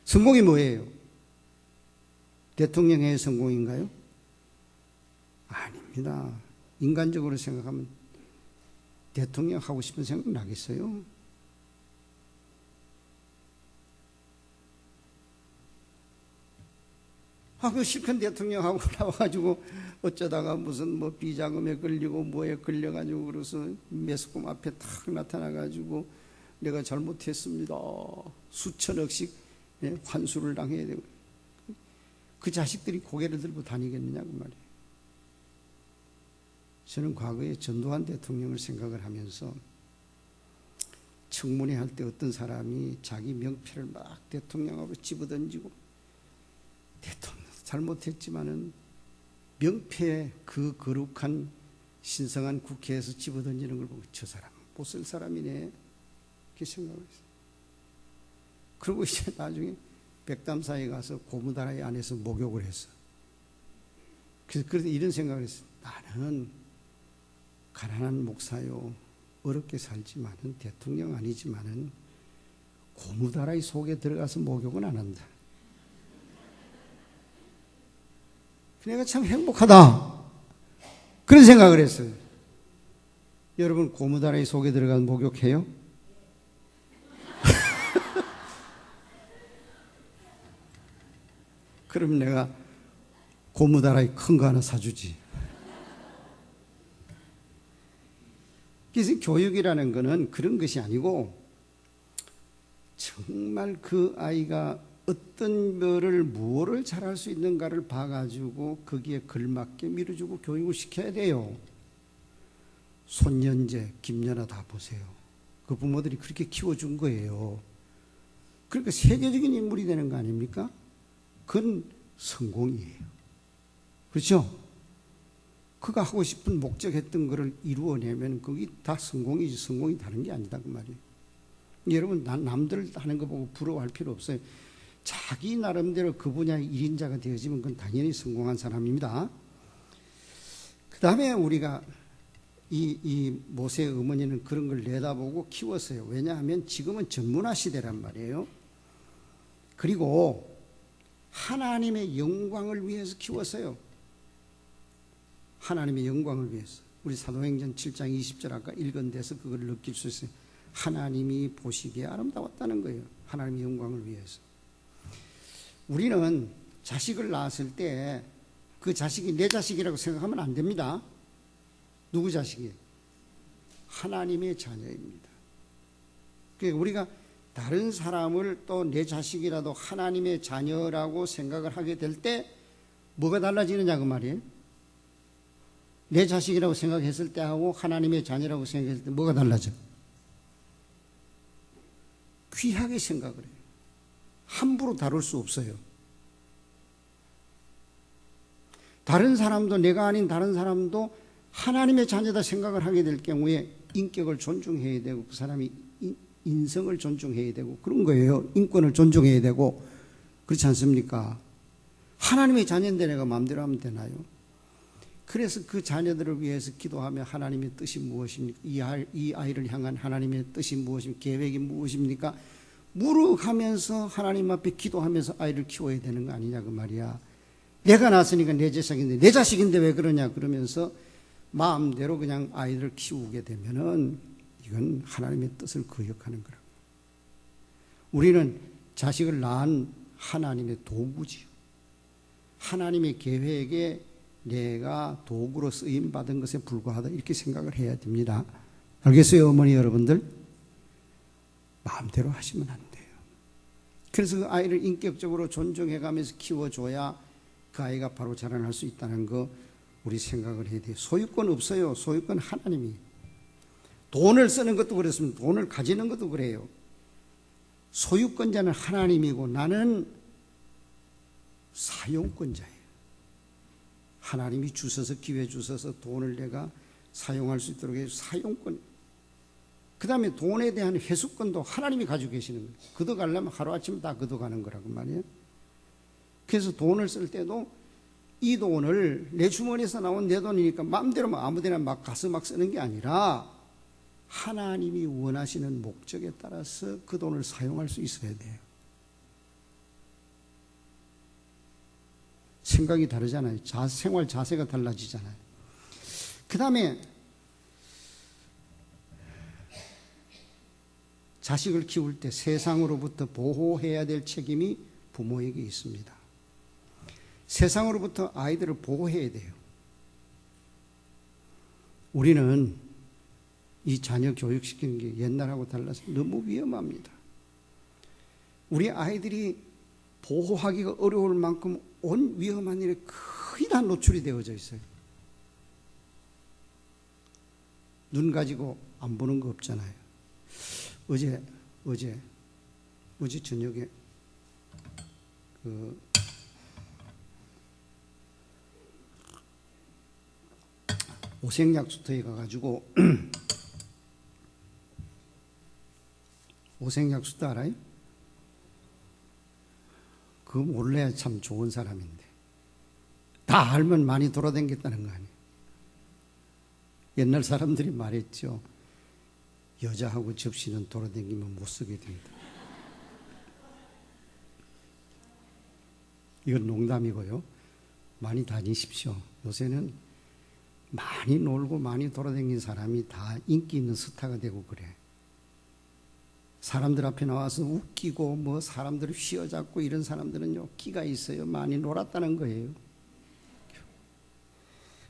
성공이 뭐예요? 대통령의 성공인가요? 아닙니다. 인간적으로 생각하면 대통령 하고 싶은 생각 나겠어요? 하고 실컷 대통령하고 나와가지고 어쩌다가 무슨 뭐 비자금에 걸리고 뭐에 걸려가지고 그래서 매스컴 앞에 탁 나타나가지고 내가 잘못했습니다. 수천억씩 환수를 당해야 되고 그 자식들이 고개를 들고 다니겠느냐고 말이에요. 저는 과거에 전두환 대통령을 생각을 하면서 청문회 할 때 어떤 사람이 자기 명패를 막 대통령하고 집어던지고 대통령 잘못했지만은 명패 그 거룩한 신성한 국회에서 집어던지는 걸 보고 저 사람 못 쓸 사람이네 이렇게 생각을 했어요. 그리고 이제 나중에 백담사에 가서 고무다라이 안에서 목욕을 했어. 그래서 이런 생각을 했어요. 나는 가난한 목사요 어렵게 살지만은 대통령 아니지만은 고무다라이 속에 들어가서 목욕은 안 한다. 내가 참 행복하다 그런 생각을 했어요. 여러분 고무다라이 속에 들어가서 목욕해요? 그럼 내가 고무다라이 큰 거 하나 사주지. 그래서 교육이라는 거는 그런 것이 아니고 정말 그 아이가 어떤 거를 무엇을 잘할 수 있는가를 봐가지고 거기에 걸맞게 밀어주고 교육을 시켜야 돼요. 손연재, 김연아 다 보세요. 그 부모들이 그렇게 키워준 거예요. 그러니까 세계적인 인물이 되는 거 아닙니까? 그건 성공이에요. 그렇죠? 그가 하고 싶은 목적했던 거를 이루어내면 그게 다 성공이지 성공이 다른 게 아니다 그 말이에요. 여러분 남들 하는 거 보고 부러워할 필요 없어요. 자기 나름대로 그 분야의 1인자가 되어지면 그건 당연히 성공한 사람입니다. 그 다음에 우리가 이 모세의 어머니는 그런 걸 내다보고 키웠어요. 왜냐하면 지금은 전문화 시대란 말이에요. 그리고 하나님의 영광을 위해서 키웠어요. 하나님의 영광을 위해서. 우리 사도행전 7장 20절 아까 읽은 데서 그걸 느낄 수 있어요. 하나님이 보시기에 아름다웠다는 거예요. 하나님의 영광을 위해서. 우리는 자식을 낳았을 때 그 자식이 내 자식이라고 생각하면 안 됩니다. 누구 자식이에요? 하나님의 자녀입니다. 그러니까 우리가 다른 사람을 또 내 자식이라도 하나님의 자녀라고 생각을 하게 될 때 뭐가 달라지느냐 그 말이에요. 내 자식이라고 생각했을 때하고 하나님의 자녀라고 생각했을 때 뭐가 달라져? 귀하게 생각을 해요. 함부로 다룰 수 없어요. 다른 사람도, 내가 아닌 다른 사람도 하나님의 자녀다 생각을 하게 될 경우에 인격을 존중해야 되고 그 사람이 인성을 존중해야 되고 그런 거예요. 인권을 존중해야 되고 그렇지 않습니까? 하나님의 자녀인데 내가 마음대로 하면 되나요? 그래서 그 자녀들을 위해서 기도하며 하나님의 뜻이 무엇입니까? 이 아이를 향한 하나님의 뜻이 무엇입니까? 계획이 무엇입니까? 물어가면서 하나님 앞에 기도하면서 아이를 키워야 되는 거 아니냐 그 말이야. 내가 낳았으니까 내 자식인데 왜 그러냐 그러면서 마음대로 그냥 아이를 키우게 되면은 이건 하나님의 뜻을 거역하는 거라고. 우리는 자식을 낳은 하나님의 도구지요. 하나님의 계획에 내가 도구로 쓰임 받은 것에 불과하다 이렇게 생각을 해야 됩니다. 알겠어요, 어머니 여러분들? 마음대로 하시면 안 돼요. 그래서 그 아이를 인격적으로 존중해가면서 키워줘야 그 아이가 바로 자라날 수 있다는 거 우리 생각을 해야 돼요. 소유권 없어요. 소유권 하나님이. 돈을 쓰는 것도 그렇습니다. 돈을 가지는 것도 그래요. 소유권자는 하나님이고 나는 사용권자예요. 하나님이 주셔서 기회 주셔서 돈을 내가 사용할 수 있도록 해서 사용권. 그 다음에 돈에 대한 회수권도 하나님이 가지고 계시는 거예요. 걷어가려면 하루아침에 다 걷어가는 거라고 말이에요. 그래서 돈을 쓸 때도 이 돈을 내 주머니에서 나온 내 돈이니까 마음대로 아무데나 막 가서 막 쓰는 게 아니라 하나님이 원하시는 목적에 따라서 그 돈을 사용할 수 있어야 돼요. 생각이 다르잖아요. 생활 자세가 달라지잖아요. 그 다음에 자식을 키울 때 세상으로부터 보호해야 될 책임이 부모에게 있습니다. 세상으로부터 아이들을 보호해야 돼요. 우리는 이 자녀 교육시키는 게 옛날하고 달라서 너무 위험합니다. 우리 아이들이 보호하기가 어려울 만큼 온 위험한 일에 거의 다 노출이 되어져 있어요. 눈 가지고 안 보는 거 없잖아요. 어제 저녁에 오색약수터에 가가지고 오색약수터 알아요? 그거 몰라야 참 좋은 사람인데 다 알면 많이 돌아다녔다는 거 아니에요. 옛날 사람들이 말했죠. 여자하고 접시는 돌아다니면 못 쓰게 된다. 이건 농담이고요. 많이 다니십시오. 요새는 많이 놀고 많이 돌아다닌 사람이 다 인기 있는 스타가 되고 그래. 사람들 앞에 나와서 웃기고 뭐 사람들을 휘어잡고 이런 사람들은요 끼가 있어요. 많이 놀았다는 거예요.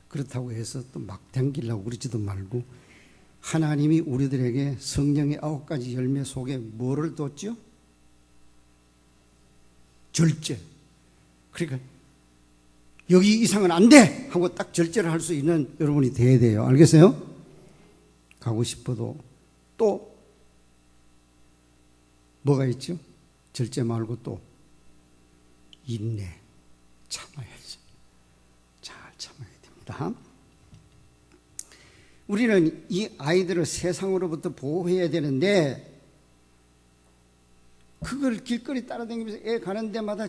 그렇다고 해서 또 막 당기려고 그러지도 말고 하나님이 우리들에게 성령의 9가지 열매 속에 뭐를 뒀죠? 절제. 그러니까 여기 이상은 안 돼! 하고 딱 절제를 할 수 있는 여러분이 돼야 돼요. 알겠어요? 가고 싶어도 또 뭐가 있죠? 절제 말고 또 인내, 참아야죠. 잘 참아야 됩니다. 우리는 이 아이들을 세상으로부터 보호해야 되는데 그걸 길거리 따라다니면서 애 가는 데마다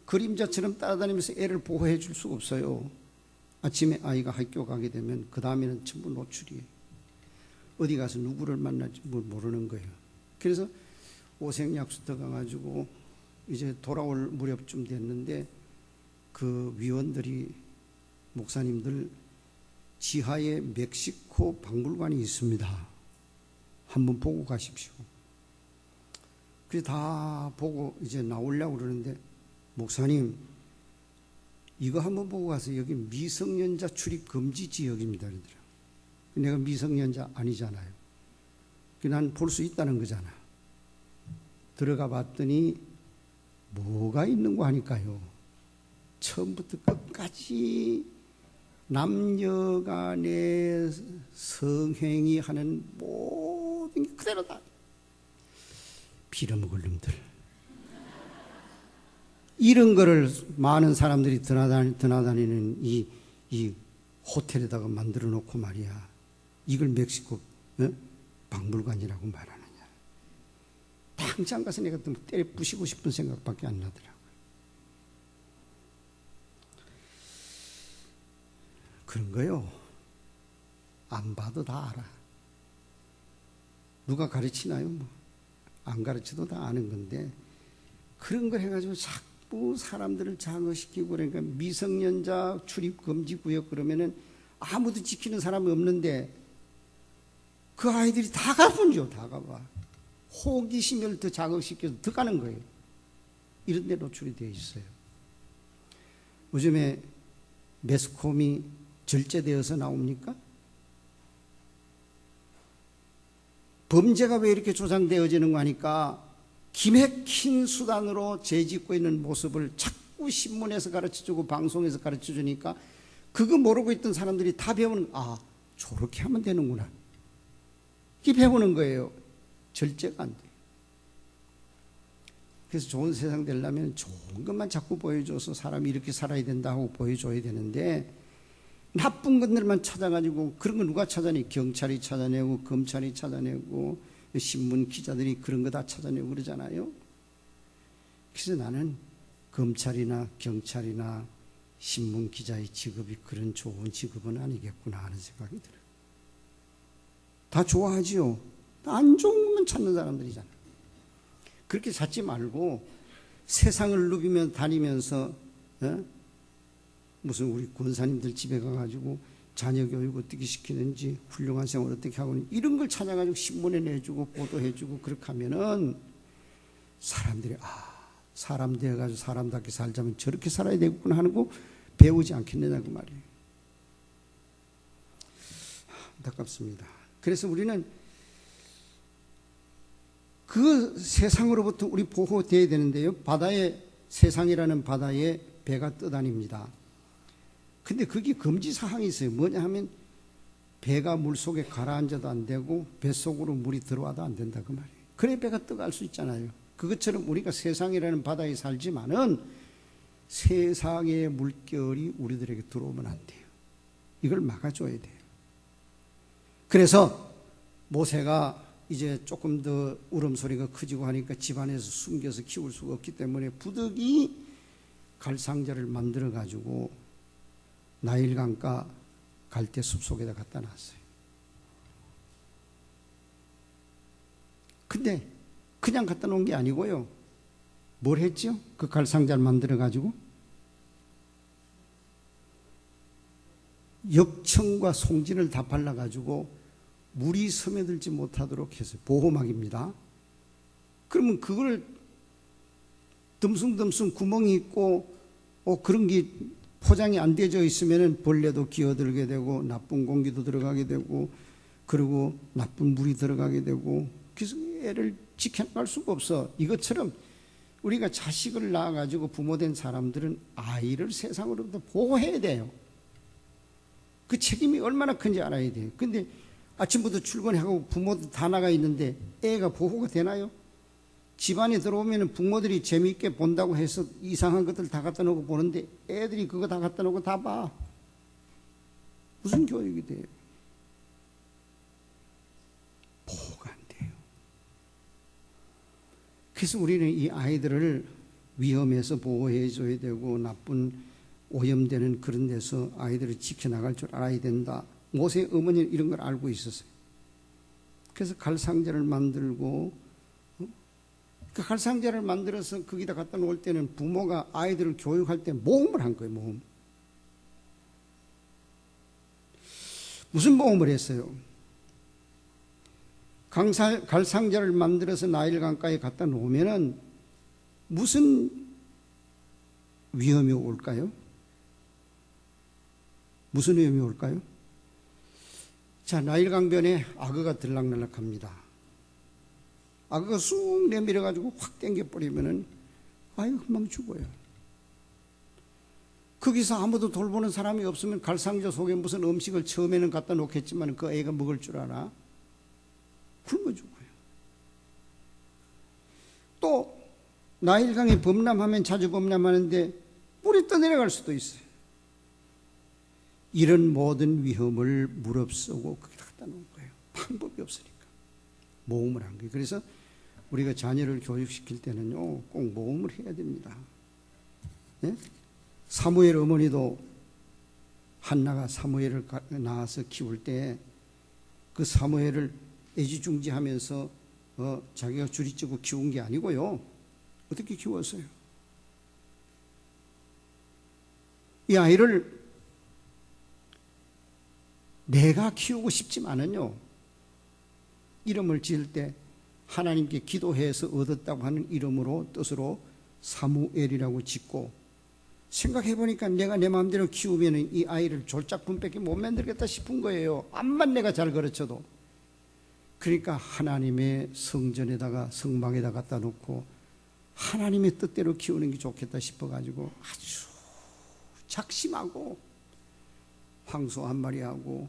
그림자처럼 따라다니면서 애를 보호해 줄 수가 없어요. 아침에 아이가 학교 가게 되면 그 다음에는 전부 노출이에요. 어디 가서 누구를 만날지 모르는 거예요. 그래서 오색약수터 가가지고 이제 돌아올 무렵쯤 됐는데 그 위원들이 목사님들 지하에 멕시코 박물관이 있습니다. 한번 보고 가십시오. 그래서 다 보고 이제 나오려고 그러는데 목사님 이거 한번 보고 가서 여기 미성년자 출입 금지 지역입니다. 그러더라고요. 내가 미성년자 아니잖아요. 난 볼 수 있다는 거잖아. 들어가 봤더니 뭐가 있는 거 하니까요. 처음부터 끝까지 남녀간의 성행위 하는 모든 게 그대로다. 빌어먹을 놈들. 이런 거를 많은 사람들이 드나다니는 이 호텔에다가 만들어 놓고 말이야. 이걸 멕시코 박물관이라고 말하느냐. 당장 가서 내가 좀 때려 부시고 싶은 생각밖에 안 나더라고요. 그런 거요. 안 봐도 다 알아. 누가 가르치나요? 뭐. 안 가르쳐도 다 아는 건데 그런 걸 해가지고 자꾸 사람들을 장애시키고 그러니까 미성년자 출입 금지 구역 그러면은 아무도 지키는 사람이 없는데 그 아이들이 다 가본죠. 다 가봐. 호기심을 더 자극시켜서 더 가는 거예요. 이런 데 노출이 되어 있어요. 요즘에 매스컴이 절제되어서 나옵니까? 범죄가 왜 이렇게 조장되어지는 거 하니까 기맥힌 수단으로 죄짓고 있는 모습을 자꾸 신문에서 가르쳐주고 방송에서 가르쳐주니까 그거 모르고 있던 사람들이 다 배우는, 아, 저렇게 하면 되는구나. 이게 배우는 거예요. 절제가 안 돼요. 그래서 좋은 세상 되려면 좋은 것만 자꾸 보여줘서 사람이 이렇게 살아야 된다 하고 보여줘야 되는데 나쁜 것들만 찾아가지고 그런 거 누가 찾아내? 경찰이 찾아내고 검찰이 찾아내고 신문 기자들이 그런 거 다 찾아내고 그러잖아요. 그래서 나는 검찰이나 경찰이나 신문 기자의 직업이 그런 좋은 직업은 아니겠구나 하는 생각이 들어요. 다 좋아하지요. 안 좋은 것만 찾는 사람들이잖아요. 그렇게 찾지 말고 세상을 누비며 다니면서 무슨 우리 권사님들 집에 가가지고 자녀 교육 어떻게 시키는지 훌륭한 생활 어떻게 하고 있는지 이런 걸 찾아가지고 신문에 내주고 보도해주고 그렇게 하면은 사람들이 사람 되어가지고 사람답게 살자면 저렇게 살아야 되겠구나 하는 거 배우지 않겠느냐고 말이에요. 안타깝습니다. 그래서 우리는 그 세상으로부터 우리 보호되어야 되는데요. 세상이라는 바다에 배가 떠다닙니다. 근데 그게 금지사항이 있어요. 뭐냐 하면 배가 물속에 가라앉아도 안 되고 뱃속으로 물이 들어와도 안 된다 그 말이에요. 그래 배가 떠갈 수 있잖아요. 그것처럼 우리가 세상이라는 바다에 살지만은 세상의 물결이 우리들에게 들어오면 안 돼요. 이걸 막아줘야 돼요. 그래서 모세가 이제 조금 더 울음소리가 커지고 하니까 집안에서 숨겨서 키울 수가 없기 때문에 부득이 갈상자를 만들어 가지고 나일강가 갈대 숲속에다 갖다 놨어요. 근데 그냥 갖다 놓은 게 아니고요. 뭘 했죠? 그 갈상자를 만들어 가지고 역청과 송진을 다 발라 가지고 물이 스며들지 못하도록 했어요. 보호막입니다. 그러면 그걸 듬숭듬숭 구멍이 있고 그런 게 포장이 안 되어 있으면 벌레도 기어들게 되고 나쁜 공기도 들어가게 되고 그리고 나쁜 물이 들어가게 되고 그래서 애를 지켜나갈 수가 없어. 이것처럼 우리가 자식을 낳아가지고 부모된 사람들은 아이를 세상으로부터 보호해야 돼요. 그 책임이 얼마나 큰지 알아야 돼요. 근데 아침부터 출근하고 부모도 다 나가 있는데 애가 보호가 되나요? 집안에 들어오면 부모들이 재미있게 본다고 해서 이상한 것들 다 갖다 놓고 보는데 애들이 그거 다 갖다 놓고 다 봐. 무슨 교육이 돼요? 보호가 안 돼요. 그래서 우리는 이 아이들을 위험에서 보호해줘야 되고 나쁜 오염되는 그런 데서 아이들을 지켜나갈 줄 알아야 된다. 모세의 어머니는 이런 걸 알고 있었어요. 그래서 갈상자를 만들고 그 갈상자를 만들어서 거기다 갖다 놓을 때는 부모가 아이들을 교육할 때 모험을 한 거예요. 모험. 무슨 모험을 했어요? 갈상자를 만들어서 나일 강가에 갖다 놓으면은 무슨 위험이 올까요? 무슨 위험이 올까요? 자, 나일 강변에 악어가 들락날락합니다. 악어가 쑥 내밀어가지고 확 당겨버리면은 아이가 금방 죽어요. 거기서 아무도 돌보는 사람이 없으면 갈상조 속에 무슨 음식을 처음에는 갖다 놓겠지만 그 애가 먹을 줄 알아? 굶어 죽어요. 또 나일강이 범람하면 자주 범람하는데 물이 떠내려갈 수도 있어요. 이런 모든 위험을 무릅쓰고 거기다 갖다 놓은 거예요. 방법이 없으니까 모험을 한 거예요. 그래서 우리가 자녀를 교육시킬 때는요 꼭 모험을 해야 됩니다. 네? 사무엘 어머니도 한나가 사무엘을 낳아서 키울 때 그 사무엘을 애지중지하면서 자기가 줄이치고 키운 게 아니고요. 어떻게 키웠어요? 이 아이를 내가 키우고 싶지만은요, 이름을 지을 때 하나님께 기도해서 얻었다고 하는 이름으로 뜻으로 사무엘이라고 짓고, 생각해보니까 내가 내 마음대로 키우면 이 아이를 졸작분밖에 못 만들겠다 싶은 거예요. 암만 내가 잘 가르쳐도. 그러니까 하나님의 성전에다가 성막에다 갖다 놓고 하나님의 뜻대로 키우는 게 좋겠다 싶어가지고 아주 작심하고 황소 한 마리하고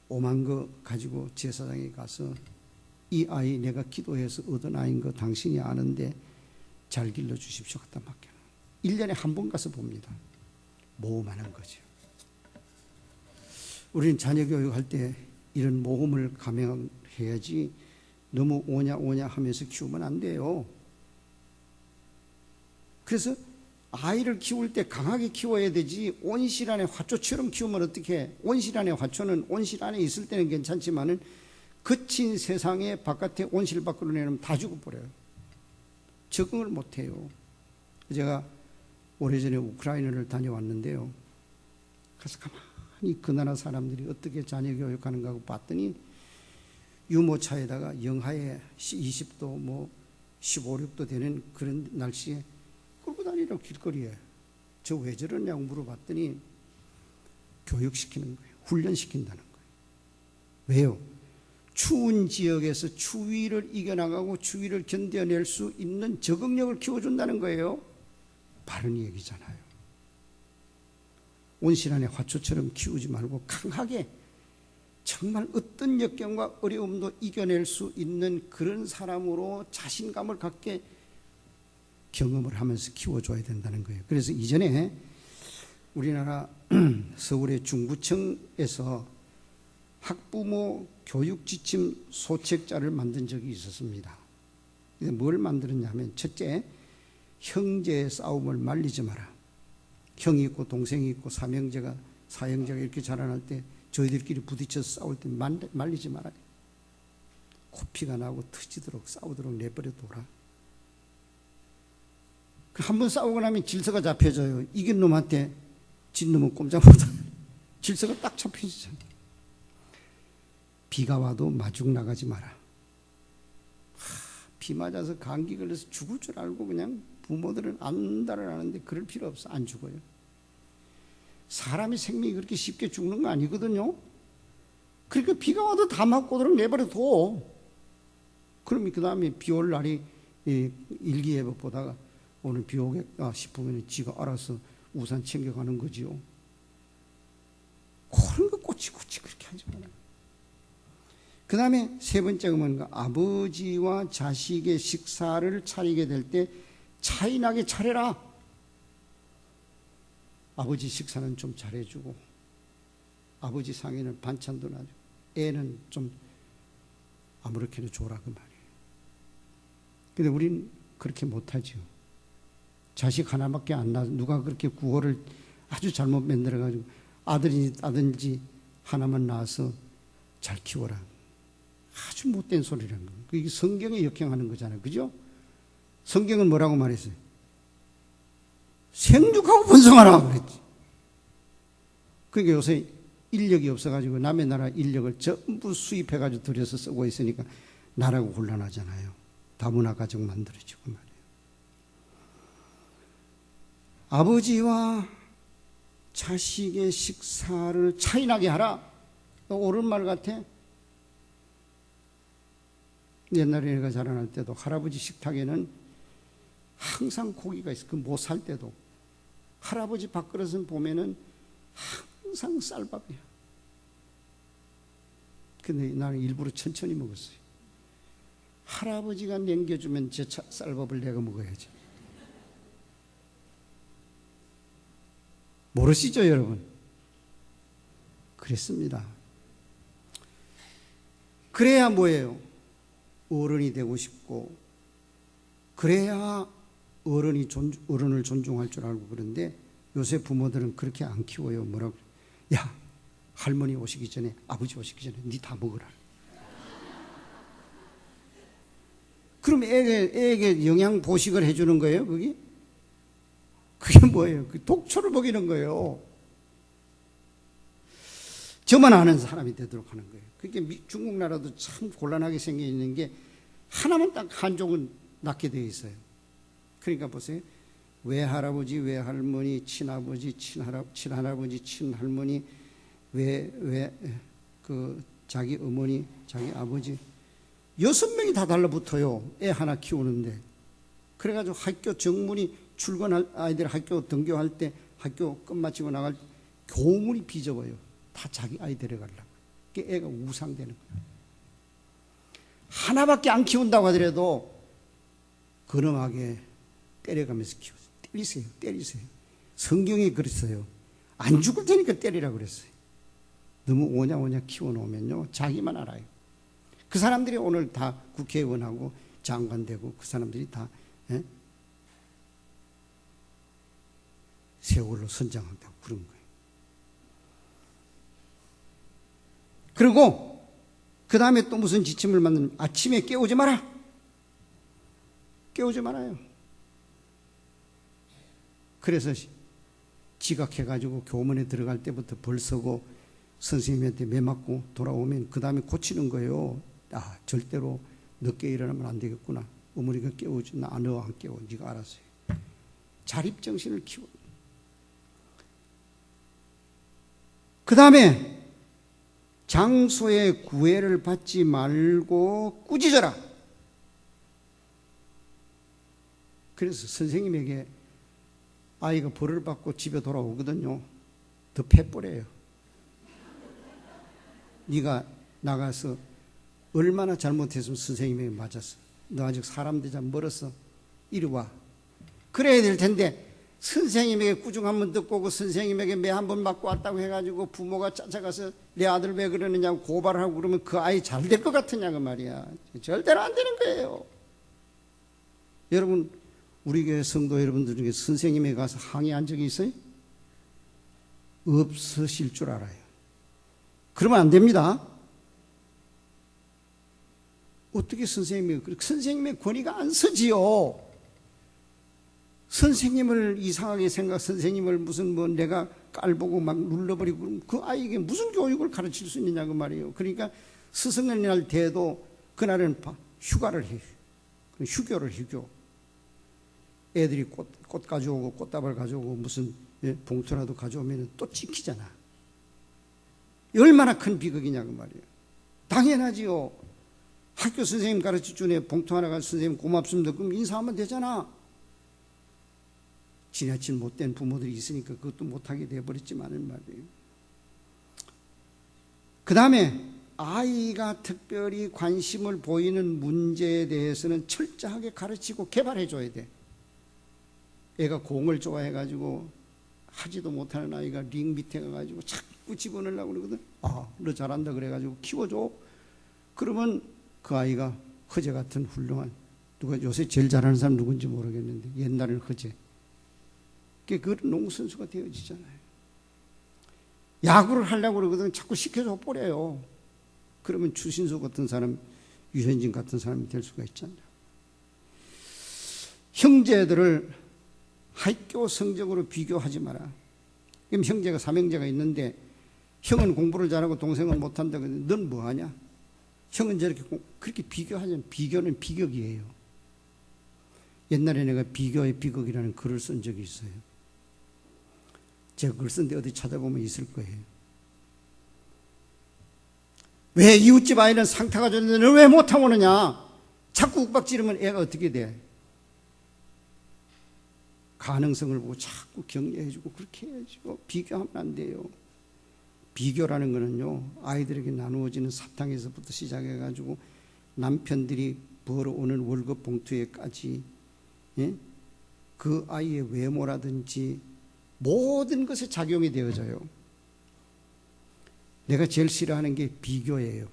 5만 거 가지고 제사장에 가서 이 아이 내가 기도해서 얻은 아이인 거 당신이 아는데 잘 길러주십시오 갖다 맡겨놔. 1년에 한 번 가서 봅니다. 모험하는 거죠. 우리는 자녀 교육할 때 이런 모험을 감행해야지 너무 오냐 하면서 키우면 안 돼요. 그래서 아이를 키울 때 강하게 키워야 되지 온실 안에 화초처럼 키우면 어떻게? 온실 안에 화초는 온실 안에 있을 때는 괜찮지만은 거친 세상에 바깥에 온실 밖으로 내놓으면 다 죽어버려요. 적응을 못해요. 제가 오래전에 우크라이나를 다녀왔는데요. 가서 가만히 그 나라 사람들이 어떻게 자녀 교육하는가 하고 봤더니 유모차에다가 영하에 20도 뭐 15, 16도 되는 그런 날씨에 끌고 다니라고 길거리에. 저 왜 저러냐고 물어봤더니 교육시키는 거예요. 훈련시킨다는 거예요. 왜요? 추운 지역에서 추위를 이겨나가고 추위를 견뎌낼 수 있는 적응력을 키워준다는 거예요. 바른 얘기잖아요. 온실 안에 화초처럼 키우지 말고 강하게 정말 어떤 역경과 어려움도 이겨낼 수 있는 그런 사람으로 자신감을 갖게 경험을 하면서 키워줘야 된다는 거예요. 그래서 이전에 우리나라 서울의 중구청에서 학부모 교육지침 소책자를 만든 적이 있었습니다. 뭘 만들었냐면 첫째, 형제의 싸움을 말리지 마라. 형이 있고 동생이 있고 사형제가 이렇게 자라날 때 저희들끼리 부딪혀서 싸울 때 말리지 마라. 코피가 나고 터지도록 싸우도록 내버려 둬라. 한번 싸우고 나면 질서가 잡혀져요. 이긴 놈한테 진 놈은 꼼짝 못하는 질서가 딱 잡혀지잖아요. 비가 와도 마중 나가지 마라. 비 맞아서 감기 걸려서 죽을 줄 알고 그냥 부모들은 안다를 아는데 그럴 필요 없어. 안 죽어요. 사람의 생명이 그렇게 쉽게 죽는 거 아니거든요. 그러니까 비가 와도 다 맞고 그럼 내버려 둬. 그러면 그 다음에 비 올 날이 일기예보 보다가 오늘 비 오겠다 싶으면 지가 알아서 우산 챙겨가는 거지요. 그런 거 꼬치꼬치 그렇게 하지 말아요. 그 다음에 세 번째가 뭔가, 아버지와 자식의 식사를 차리게 될 때 차이나게 차려라. 아버지 식사는 좀 잘해주고 아버지 상에는 반찬도 놔주고 애는 좀 아무렇게나 줘라 그 말이에요. 근데 우린 그렇게 못하죠. 자식 하나밖에 안 낳아 누가 그렇게 구호를 아주 잘못 만들어가지고 아들인지 하나만 낳아서 잘 키워라. 아주 못된 소리라는 거예요. 이게 성경에 역행하는 거잖아요. 그죠? 성경은 뭐라고 말했어요? 생육하고 번성하라 그랬지. 그러니까 요새 인력이 없어가지고 남의 나라 인력을 전부 수입해가지고 들여서 쓰고 있으니까 나라가 곤란하잖아요. 다문화 가정 만들어지고 말이에요. 아버지와 자식의 식사를 차이나게 하라. 옳은 말 같아. 옛날에 내가 자라날 때도 할아버지 식탁에는 항상 고기가 있어. 그 못 살 때도 할아버지 밥그릇은 보면은 항상 쌀밥이야. 근데 나는 일부러 천천히 먹었어요. 할아버지가 남겨주면 제 쌀밥을 내가 먹어야지. 모르시죠, 여러분? 그랬습니다. 그래야 뭐예요? 어른이 되고 싶고, 그래야 어른을 존중할 줄 알고. 그런데 요새 부모들은 그렇게 안 키워요. 뭐라고? 야, 할머니 오시기 전에, 아버지 오시기 전에 니 다 먹으라. 그럼 애에게 영양 보식을 해주는 거예요, 그게? 그게 뭐예요? 그 독초를 먹이는 거예요. 저만 아는 사람이 되도록 하는 거예요. 그게 중국 나라도 참 곤란하게 생겨 있는 게 하나만 딱 한족은 낳게 되어 있어요. 그러니까 보세요. 외할아버지, 외할머니, 친아버지, 친할아버지, 친할머니, 자기 어머니, 자기 아버지 6명이 다 달라붙어요. 애 하나 키우는데. 그래가지고 학교 정문이 출근할 아이들 학교 등교할 때, 학교 끝마치고 나갈 때 교문이 비좁아요. 다 자기 아이 데려가려고. 그게 애가 우상되는 거예요. 하나밖에 안 키운다고 하더라도 근엄하게 때려가면서 키우세요. 때리세요. 성경이 그랬어요. 안 죽을 테니까 때리라고 그랬어요. 너무 오냐오냐 키워놓으면요, 자기만 알아요. 그 사람들이 오늘 다 국회의원하고 장관 되고, 그 사람들이 다 세월로 선장한다고 그런 거예요. 그리고 그 다음에 또 무슨 지침을 만드는, 아침에 깨우지 마라. 깨우지 말아요. 그래서 지각해가지고 교문에 들어갈 때부터 벌 서고 선생님한테 매 맞고 돌아오면 그 다음에 고치는 거예요. 아, 절대로 늦게 일어나면 안 되겠구나. 어머니가 깨우지, 나 너 안 깨워. 네가 알아서 해. 자립정신을 키워. 그 다음에 장소의 구애를 받지 말고 꾸짖어라. 그래서 선생님에게 아이가 벌을 받고 집에 돌아오거든요. 더 패버려요. 네가 나가서 얼마나 잘못했으면 선생님에게 맞았어. 너 아직 사람 되자 멀었어. 이리 와. 그래야 될 텐데 선생님에게 꾸중 한 번 듣고 그 선생님에게 매 한 번 맞고 왔다고 해가지고 부모가 쫓아가서 내 아들 왜 그러느냐고 고발을 하고 그러면 그 아이 잘 될 것 같으냐 그 말이야. 절대로 안 되는 거예요. 여러분, 우리 교회 성도 여러분들 중에 선생님에 가서 항의한 적이 있어요? 없으실 줄 알아요. 그러면 안 됩니다. 어떻게 선생님의 권위가 안 서지요. 선생님을 이상하게 선생님을 무슨 뭐 내가 깔보고 막 눌러버리고 그럼 그 아이에게 무슨 교육을 가르칠 수 있느냐고 말이에요. 그러니까 스승의 날 돼도 그날은 휴가를 해요. 휴교를 휴교. 애들이 꽃 가져오고 꽃다발 가져오고 무슨 봉투라도 가져오면 또 찍히잖아. 얼마나 큰 비극이냐고 말이에요. 당연하지요. 학교 선생님 가르쳐주네 봉투 하나 가지고 선생님 고맙습니다. 그럼 인사하면 되잖아. 지나친 못된 부모들이 있으니까 그것도 못하게 돼버렸지만은 말이에요. 그 다음에 아이가 특별히 관심을 보이는 문제에 대해서는 철저하게 가르치고 개발해줘야 돼. 애가 공을 좋아해가지고 하지도 못하는 아이가 링 밑에 가가지고 자꾸 집어넣으려고 그러거든. 아, 너 잘한다 그래가지고 키워줘. 그러면 그 아이가 허재 같은 훌륭한, 누가 요새 제일 잘하는 사람 누군지 모르겠는데 옛날에는 허재. 그 농구선수가 되어지잖아요. 야구를 하려고 그러거든. 자꾸 시켜줘 버려요. 그러면 추신수 같은 사람, 유현진 같은 사람이 될 수가 있잖아요. 형제들을 학교 성적으로 비교하지 마라. 그럼 형제가 삼형제가 있는데 형은 공부를 잘하고 동생은 못한다. 넌 뭐하냐? 형은 저렇게 그렇게 비교하자면 비교는 비극이에요. 옛날에 내가 비교의 비극이라는 글을 쓴 적이 있어요. 제가 글 쓴데 어디 찾아보면 있을 거예요. 왜 이웃집 아이는 상 타가졌는데 너는 왜 못하고 오느냐? 자꾸 욱박지르면 애가 어떻게 돼? 가능성을 보고 자꾸 격려해주고 그렇게 해주고 비교하면 안 돼요. 비교라는 거는요, 아이들에게 나누어지는 사탕에서부터 시작해가지고 남편들이 벌어오는 월급 봉투에까지, 예? 그 아이의 외모라든지 모든 것에 작용이 되어져요. 내가 제일 싫어하는 게 비교예요.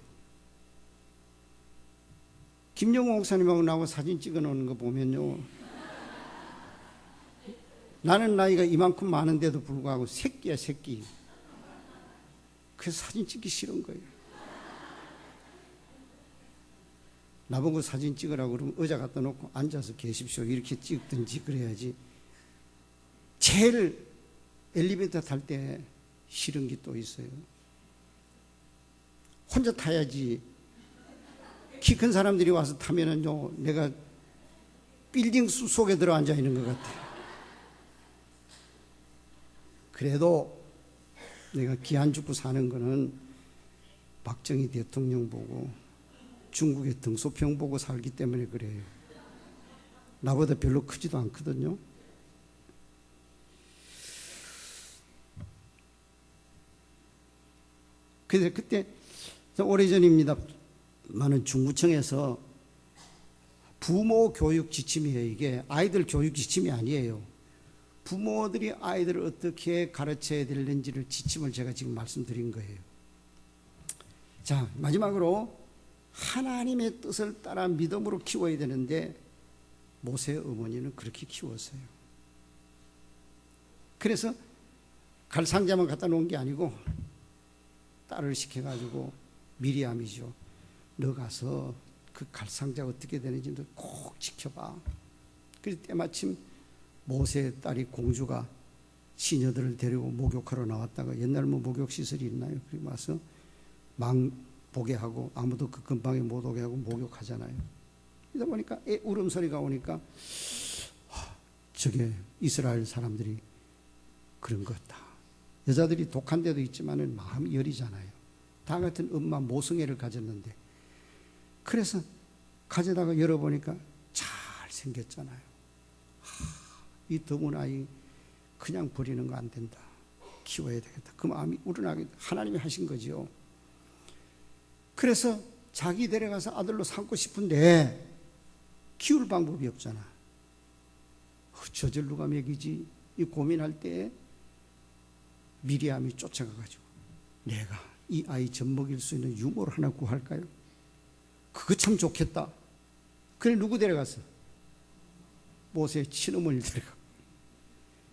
김영호 목사님하고 나하고 사진 찍어 놓는 거 보면요, 나는 나이가 이만큼 많은데도 불구하고 새끼야, 새끼. 그래서 사진 찍기 싫은 거예요. 나보고 사진 찍으라고 그러면 의자 갖다 놓고 앉아서 계십시오 이렇게 찍든지 그래야지. 제일 엘리베이터 탈 때 싫은 게 또 있어요. 혼자 타야지. 키 큰 사람들이 와서 타면은요, 내가 빌딩 숲 속에 들어 앉아 있는 것 같아요. 그래도 내가 기한 죽고 사는 거는 박정희 대통령 보고 중국의 등소평 보고 살기 때문에 그래요. 나보다 별로 크지도 않거든요. 그래서 그때 오래전입니다. 많은 중구청에서 부모 교육 지침이에요. 이게 아이들 교육 지침이 아니에요. 부모들이 아이들을 어떻게 가르쳐야 되는지를 지침을 제가 지금 말씀드린 거예요. 자, 마지막으로 하나님의 뜻을 따라 믿음으로 키워야 되는데 모세의 어머니는 그렇게 키웠어요. 그래서 갈상자만 갖다 놓은 게 아니고 딸을 시켜가지고 미리암이죠. 너 가서 그 갈상자가 어떻게 되는지 너 꼭 지켜봐. 그래서 때마침 모세의 딸이 공주가 시녀들을 데리고 목욕하러 나왔다가, 옛날 뭐 목욕 시설이 있나요? 그리고 와서 망 보게 하고 아무도 그 근방에 못 오게 하고 목욕하잖아요. 그러다 보니까 애 울음소리가 오니까 저게 이스라엘 사람들이 그런 것 같다. 여자들이 독한 데도 있지만 마음이 여리잖아요. 다 같은 엄마 모성애를 가졌는데, 그래서 가져다가 열어보니까 잘 생겼잖아요. 이 드문 아이 그냥 버리는 거 안 된다. 키워야 되겠다. 그 마음이 우러나게 하나님이 하신 거지요. 그래서 자기 데려가서 아들로 삼고 싶은데 키울 방법이 없잖아. 젖을 누가 먹이지? 이 고민할 때 미리암이 쫓아가가지고 내가 이 아이 젖 먹일 수 있는 유모를 하나 구할까요? 그거 참 좋겠다. 그래 누구 데려갔어? 모세의 친어머니를 데려가.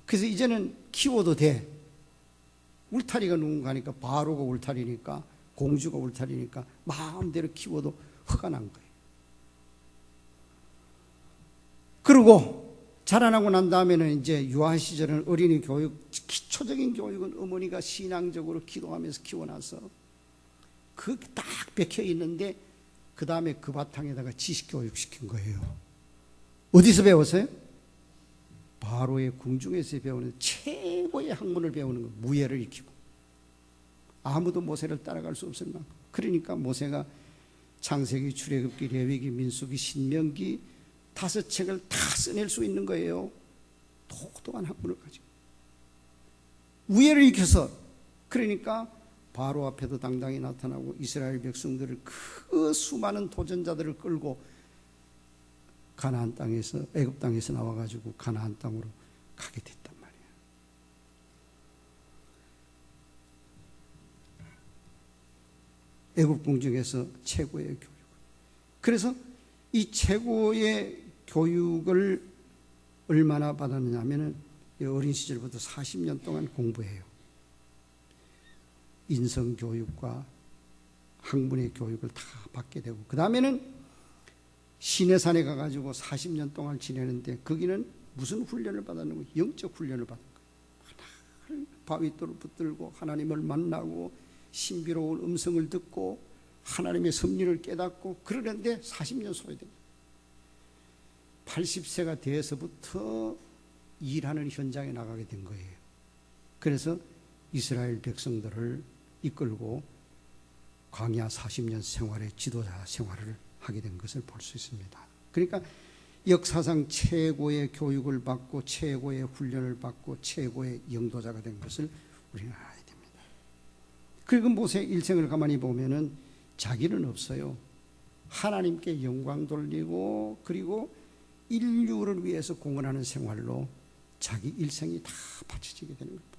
그래서 이제는 키워도 돼. 울타리가 누군가 하니까 바로가 울타리니까, 공주가 울타리니까 마음대로 키워도 허가 난 거예요. 그리고 자라나고 난 다음에는 이제 유아 시절은 어린이 교육, 기초적인 교육은 어머니가 신앙적으로 기도하면서 키워놔서 그 딱 박혀 있는데, 그 다음에 그 바탕에다가 지식 교육 시킨 거예요. 어디서 배웠어요? 바로의 궁중에서 배우는 최고의 학문을 배우는 거, 무예를 익히고. 아무도 모세를 따라갈 수 없을 만큼. 그러니까 모세가 창세기, 출애굽기, 레위기, 민수기, 신명기 5책을 다 써낼 수 있는 거예요. 똑똑한 학문을 가지고 우예를 익혀서. 그러니까 바로 앞에도 당당히 나타나고 이스라엘 백성들을, 그 수많은 도전자들을 끌고 가나안 땅에서, 애굽 땅에서 나와가지고 가나안 땅으로 가게 됐단 말이에요. 애굽 궁중에서 최고의 교육. 그래서 이 최고의 교육을 얼마나 받았느냐 하면은 어린 시절부터 40년 동안 공부해요. 인성교육과 학문의 교육을 다 받게 되고, 그 다음에는 시내산에 가가지고 40년 동안 지내는데, 거기는 무슨 훈련을 받았는 거예요? 영적 훈련을 받은 거예요. 바위돌을 붙들고 하나님을 만나고 신비로운 음성을 듣고 하나님의 섭리를 깨닫고 그러는데 40년 소요됩니다. 80세가 돼서부터 일하는 현장에 나가게 된 거예요. 그래서 이스라엘 백성들을 이끌고 광야 40년 생활의 지도자 생활을 하게 된 것을 볼 수 있습니다. 그러니까 역사상 최고의 교육을 받고 최고의 훈련을 받고 최고의 영도자가 된 것을 우리는 알아야 됩니다. 그리고 모세의 일생을 가만히 보면은 자기는 없어요. 하나님께 영광 돌리고 그리고 인류를 위해서 공헌하는 생활로 자기 일생이 다 바쳐지게 되는 겁니다.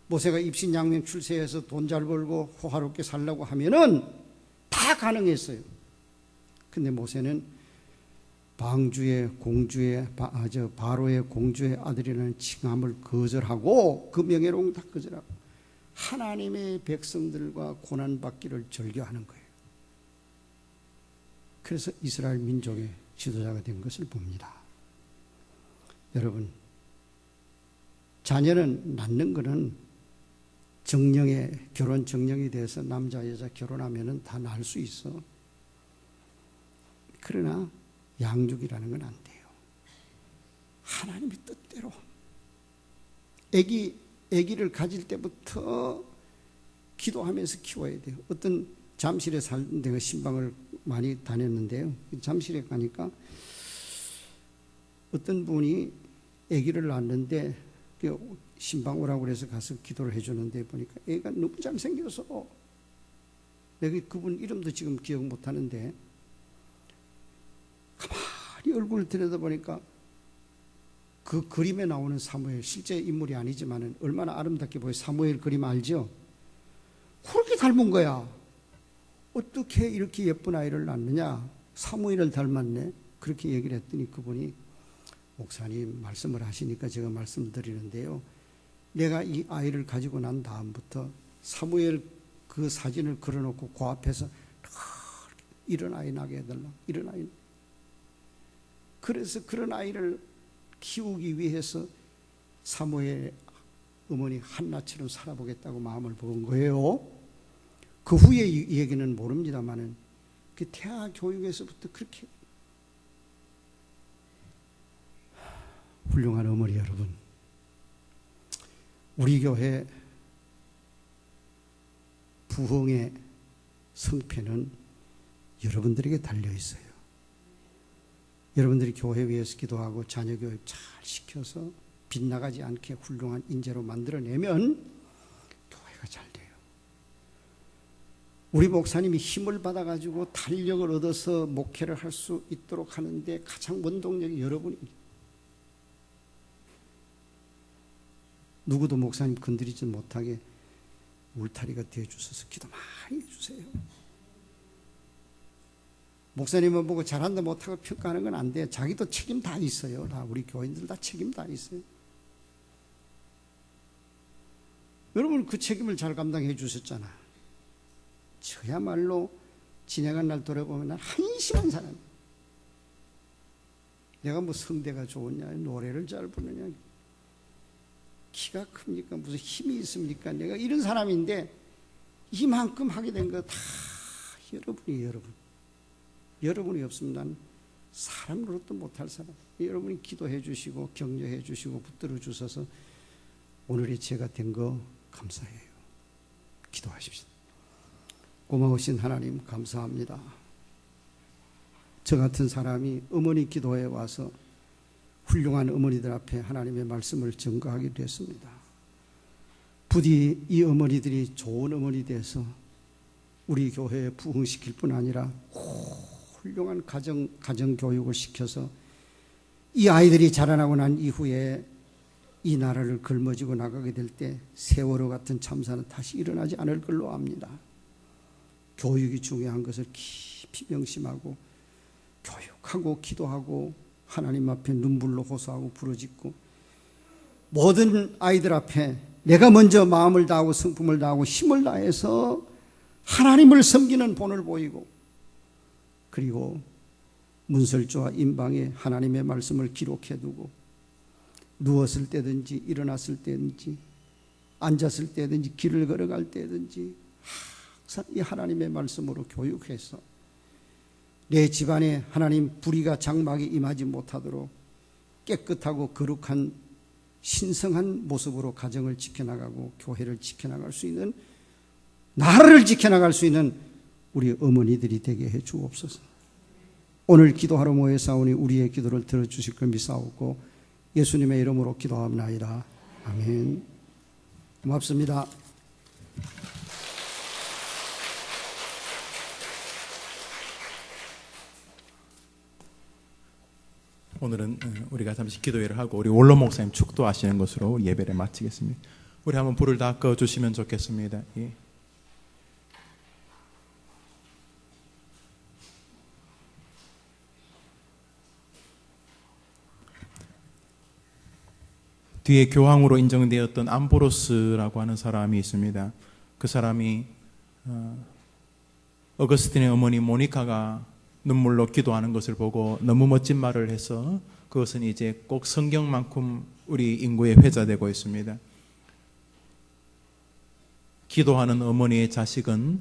모세가 입신양명 출세해서 돈 잘 벌고 호화롭게 살려고 하면은 다 가능했어요. 근데 모세는 방주의 공주의 바로의 공주의 아들이라는 칭함을 거절하고 그 명예로움 다 거절하고 하나님의 백성들과 고난받기를 절교하는 거예요. 그래서 이스라엘 민족의 지도자가 된 것을 봅니다. 여러분, 자녀는 낳는 것은 결혼 정령이 돼서 남자 여자 결혼하면은 다 낳을 수 있어. 그러나 양육이라는 건 안 돼요. 하나님의 뜻대로 아기를 가질 때부터 기도하면서 키워야 돼요. 어떤 잠실에 살던 데가 신방을 많이 다녔는데요. 잠실에 가니까 어떤 분이 아기를 낳았는데 신방 오라고 그래서 가서 기도를 해주는데 보니까 애가 너무 잘생겨서 내가 그분 이름도 지금 기억 못하는데 가만히 얼굴을 들여다보니까 그 그림에 나오는 사무엘, 실제 인물이 아니지만 얼마나 아름답게 보여. 사무엘 그림 알죠? 그렇게 닮은 거야. 어떻게 이렇게 예쁜 아이를 낳느냐? 사무엘을 닮았네. 그렇게 얘기를 했더니 그분이 목사님 말씀을 하시니까 제가 말씀드리는데요. 내가 이 아이를 가지고 난 다음부터 사무엘 그 사진을 걸어놓고 그 앞에서 이런 아이 나게 해달라. 이런 아이. 그래서 그런 아이를 키우기 위해서 사무엘 어머니 한나처럼 살아보겠다고 마음을 먹은 거예요. 그 후에 이 얘기는 모릅니다만은 그 태아 교육에서부터 그렇게 훌륭한 어머니 여러분, 우리 교회 부흥의 성패는 여러분들에게 달려 있어요. 여러분들이 교회 위해서 기도하고 자녀 교육 잘 시켜서 빗나가지 않게 훌륭한 인재로 만들어내면 교회가 잘 돼요. 우리 목사님이 힘을 받아가지고 탄력을 얻어서 목회를 할 수 있도록 하는데 가장 원동력이 여러분입니다. 누구도 목사님 건드리지 못하게 울타리가 되어주셔서 기도 많이 해주세요. 목사님은 보고 잘한다 못하고 평가하는 건 안 돼. 자기도 책임 다 있어요. 다 우리 교인들 다 책임 다 있어요. 여러분 그 책임을 잘 감당해 주셨잖아. 저야말로 지나간 날 돌아보면 난 한심한 사람. 내가 뭐 성대가 좋으냐, 노래를 잘 부르냐, 키가 큽니까, 무슨 힘이 있습니까? 내가 이런 사람인데 이만큼 하게 된 거 다 여러분이 여러분이 없으면 난 사람 노릇도 못할 사람. 여러분이 기도해 주시고 격려해 주시고 붙들어 주셔서 오늘의 제가 된 거 감사해요. 기도하십시오. 고마우신 하나님 감사합니다. 저 같은 사람이 어머니 기도에 와서 훌륭한 어머니들 앞에 하나님의 말씀을 전가하게 됐습니다. 부디 이 어머니들이 좋은 어머니 돼서 우리 교회에 부흥시킬 뿐 아니라 훌륭한 가정 교육을 시켜서 이 아이들이 자라나고 난 이후에 이 나라를 걸머쥐고 나가게 될 때 세월호 같은 참사는 다시 일어나지 않을 걸로 압니다. 교육이 중요한 것을 깊이 명심하고 교육하고 기도하고 하나님 앞에 눈물로 호소하고 부르짖고 모든 아이들 앞에 내가 먼저 마음을 다하고 성품을 다하고 힘을 다해서 하나님을 섬기는 본을 보이고 그리고 문설주와 임방에 하나님의 말씀을 기록해두고 누웠을 때든지 일어났을 때든지 앉았을 때든지 길을 걸어갈 때든지 항상 이 하나님의 말씀으로 교육해서 내 집안에 하나님 불의가 장막이 임하지 못하도록 깨끗하고 거룩한 신성한 모습으로 가정을 지켜나가고 교회를 지켜나갈 수 있는 나라를 지켜나갈 수 있는 우리 어머니들이 되게 해 주옵소서. 오늘 기도하러 모여사오니 우리의 기도를 들어주실 걸 믿사오고 예수님의 이름으로 기도합나이다. 아멘. 고맙습니다. 오늘은 우리가 잠시 기도회를 하고 우리 원로 목사님 축도하시는 것으로 예배를 마치겠습니다. 우리 한번 불을 다 꺼주시면 좋겠습니다. 예. 뒤에 교황으로 인정되었던 암보로스라고 하는 사람이 있습니다. 그 사람이 어거스틴의 어머니 모니카가 눈물로 기도하는 것을 보고 너무 멋진 말을 해서 그것은 이제 꼭 성경만큼 우리 인구에 회자되고 있습니다. 기도하는 어머니의 자식은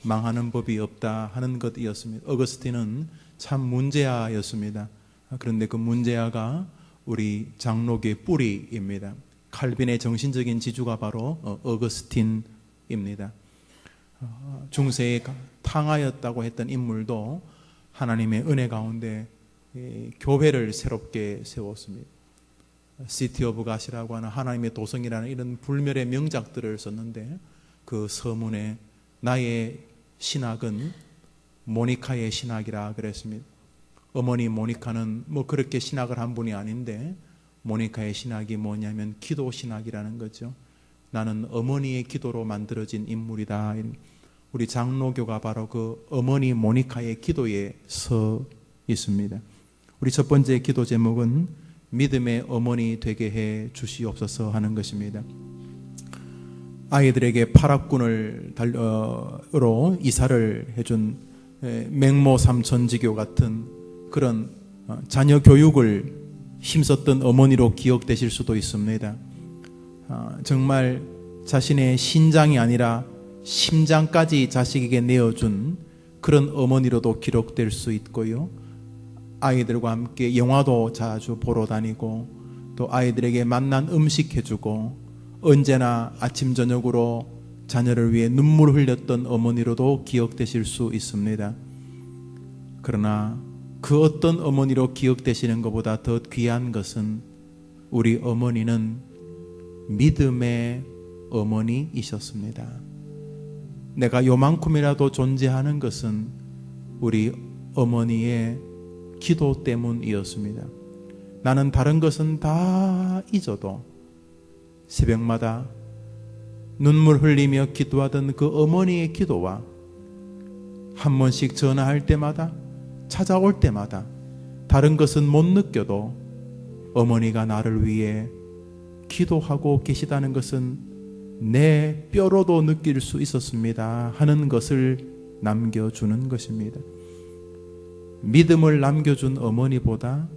망하는 법이 없다 하는 것이었습니다. 어거스틴은 참 문제아였습니다. 그런데 그 문제아가 우리 장로교의 뿌리입니다. 칼빈의 정신적인 지주가 바로 어거스틴입니다. 중세에 탕하였다고 했던 인물도 하나님의 은혜 가운데 교회를 새롭게 세웠습니다. 시티 오브 갓이라고 하는 하나님의 도성이라는 이런 불멸의 명작들을 썼는데 그 서문에 나의 신학은 모니카의 신학이라 그랬습니다. 어머니 모니카는 뭐 그렇게 신학을 한 분이 아닌데 모니카의 신학이 뭐냐면 기도 신학이라는 거죠. 나는 어머니의 기도로 만들어진 인물이다. 우리 장로교가 바로 그 어머니 모니카의 기도에 서 있습니다. 우리 첫 번째 기도 제목은 믿음의 어머니 되게 해 주시옵소서 하는 것입니다. 아이들에게 파락군으로 이사를 해준 맹모 삼천지교 같은 그런 자녀 교육을 힘썼던 어머니로 기억되실 수도 있습니다. 정말 자신의 신장이 아니라 심장까지 자식에게 내어준 그런 어머니로도 기록될 수 있고요. 아이들과 함께 영화도 자주 보러 다니고 또 아이들에게 맛난 음식 해주고 언제나 아침 저녁으로 자녀를 위해 눈물을 흘렸던 어머니로도 기억되실 수 있습니다. 그러나 그 어떤 어머니로 기억되시는 것보다 더 귀한 것은 우리 어머니는 믿음의 어머니이셨습니다. 내가 요만큼이라도 존재하는 것은 우리 어머니의 기도 때문이었습니다. 나는 다른 것은 다 잊어도 새벽마다 눈물 흘리며 기도하던 그 어머니의 기도와 한 번씩 전화할 때마다 찾아올 때마다 다른 것은 못 느껴도 어머니가 나를 위해 기도하고 계시다는 것은 내 뼈로도 느낄 수 있었습니다 하는 것을 남겨주는 것입니다. 믿음을 남겨준 어머니보다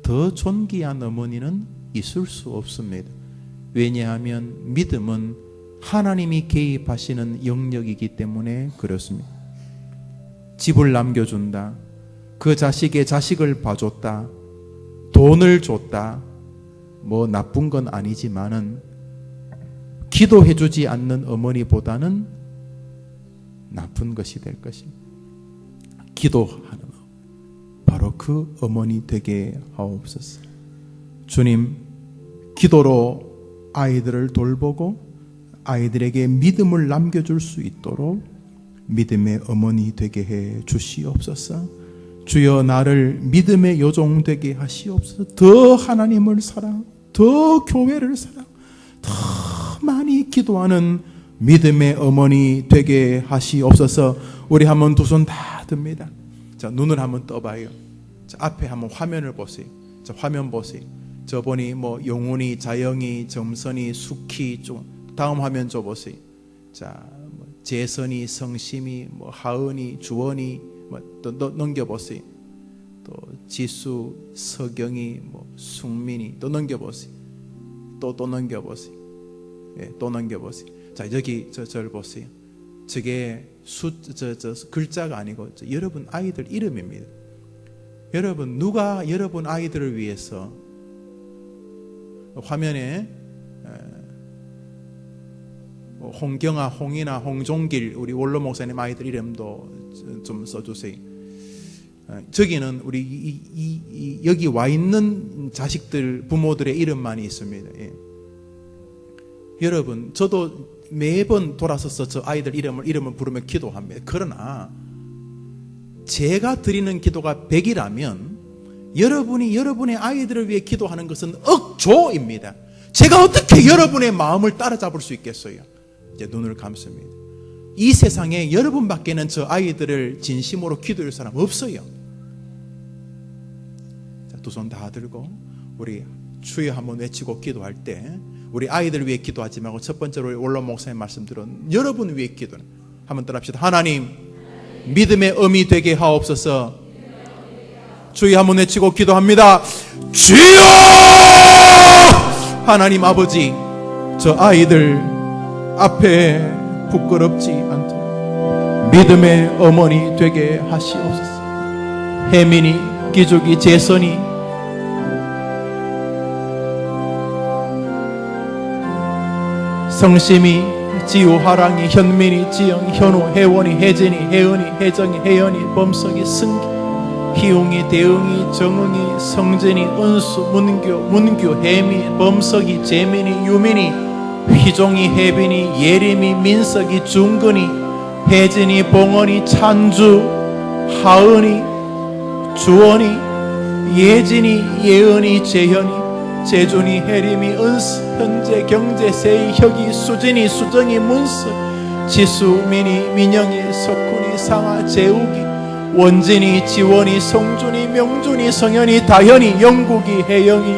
더 존귀한 어머니는 있을 수 없습니다. 왜냐하면 믿음은 하나님이 개입하시는 영역이기 때문에 그렇습니다. 집을 남겨준다, 그 자식의 자식을 봐줬다, 돈을 줬다, 뭐 나쁜 건 아니지만은 기도해주지 않는 어머니보다는 나쁜 것이 될 것입니다. 기도하는 바로 그 어머니 되게 하옵소서. 주님, 기도로 아이들을 돌보고 아이들에게 믿음을 남겨줄 수 있도록 믿음의 어머니 되게 해 주시옵소서. 주여, 나를 믿음의 요종 되게 하시옵소서. 더 하나님을 사랑, 더 교회를 사랑, 더 많이 기도하는 믿음의 어머니 되게 하시옵소서. 우리 한번 두 손 다 듭니다. 자, 눈을 한번 떠봐요. 자, 앞에 한번 화면을 보세요. 자, 화면 보세요. 저번이 뭐 용훈이, 자영이, 점선이, 숙희, 다음 화면 줘 보세요. 자, 뭐 재선이, 성심이, 뭐 하은이, 주원이, 뭐 또 넘겨 보세요. 또 지수, 서경이, 뭐 숙민이, 또 넘겨 보세요. 또 넘겨 보세요. 예, 또 넘겨 보세요. 자, 여기 저를 보세요. 저게 글자가 아니고 여러분 아이들 이름입니다. 여러분, 누가 여러분 아이들을 위해서 화면에 홍경아, 홍이나 홍종길, 우리 원로 목사님 아이들 이름도 좀 써주세요. 저기는 우리 여기 와 있는 자식들 부모들의 이름만이 있습니다. 예. 여러분, 저도 매번 돌아서서 저 아이들 이름을 부르며 기도합니다. 그러나 제가 드리는 기도가 100이라면 여러분이 여러분의 아이들을 위해 기도하는 것은 억조입니다. 제가 어떻게 여러분의 마음을 따라잡을 수 있겠어요? 이제 눈을 감습니다. 이 세상에 여러분밖에는 저 아이들을 진심으로 기도할 사람 없어요. 두 손 다 들고 우리 주여 한번 외치고 기도할 때 우리 아이들 위해 기도하지 말고 첫 번째로 원로 목사님 말씀드린 여러분 위해 기도는 한번 따라합시다. 하나님, 믿음의 어미 되게 하옵소서. 주여 한번 외치고 기도합니다. 주여! 하나님 아버지, 저 아이들 앞에 부끄럽지 않도록 믿음의 어머니 되게 하시옵소서. 혜민이, 기죽이, 재선이, 성심이, 지우, 하랑이, 현민이, 지영이, 현우, 혜원이, 혜진이, 혜은이, 혜정이, 혜연이, 범석이, 승기, 희웅이, 대응이, 정응이, 성진이, 은수, 문규, 혜미, 범석이, 재민이, 유민이, 휘종이, 혜빈이, 예림이, 민석이, 중근이, 혜진이, 봉원이, 찬주, 하은이, 주원이, 예진이, 예은이, 재현이, 재준이, 혜림이, 은스, 현재, 경제, 세희, 혁이, 수진이, 수정이, 문석, 지수, 민이, 민영이, 석훈이, 상아, 재욱이, 원진이, 지원이, 성준이, 명준이, 성현이, 다현이, 영국이, 혜영이,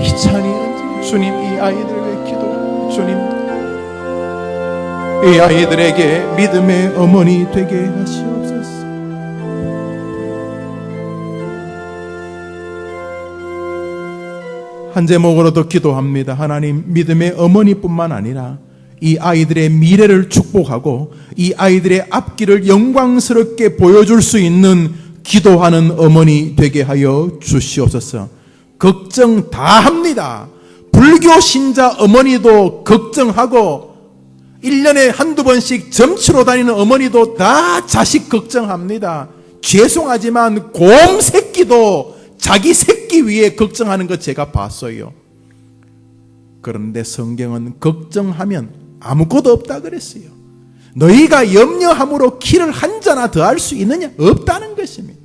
희찬이, 은진. 주님, 이 아이들에게 기도. 주님, 이 아이들에게 믿음의 어머니 되게 하시옵소서. 한 제목으로도 기도합니다. 하나님, 믿음의 어머니뿐만 아니라 이 아이들의 미래를 축복하고 이 아이들의 앞길을 영광스럽게 보여줄 수 있는 기도하는 어머니 되게 하여 주시옵소서. 걱정 다 합니다. 불교 신자 어머니도 걱정하고 1년에 한두 번씩 점치러 다니는 어머니도 다 자식 걱정합니다. 죄송하지만 곰 새끼도 자기 새끼 위해 걱정하는 것 제가 봤어요. 그런데 성경은 걱정하면 아무것도 없다 그랬어요. 너희가 염려함으로 키를 한 자나 더할 수 있느냐? 없다는 것입니다.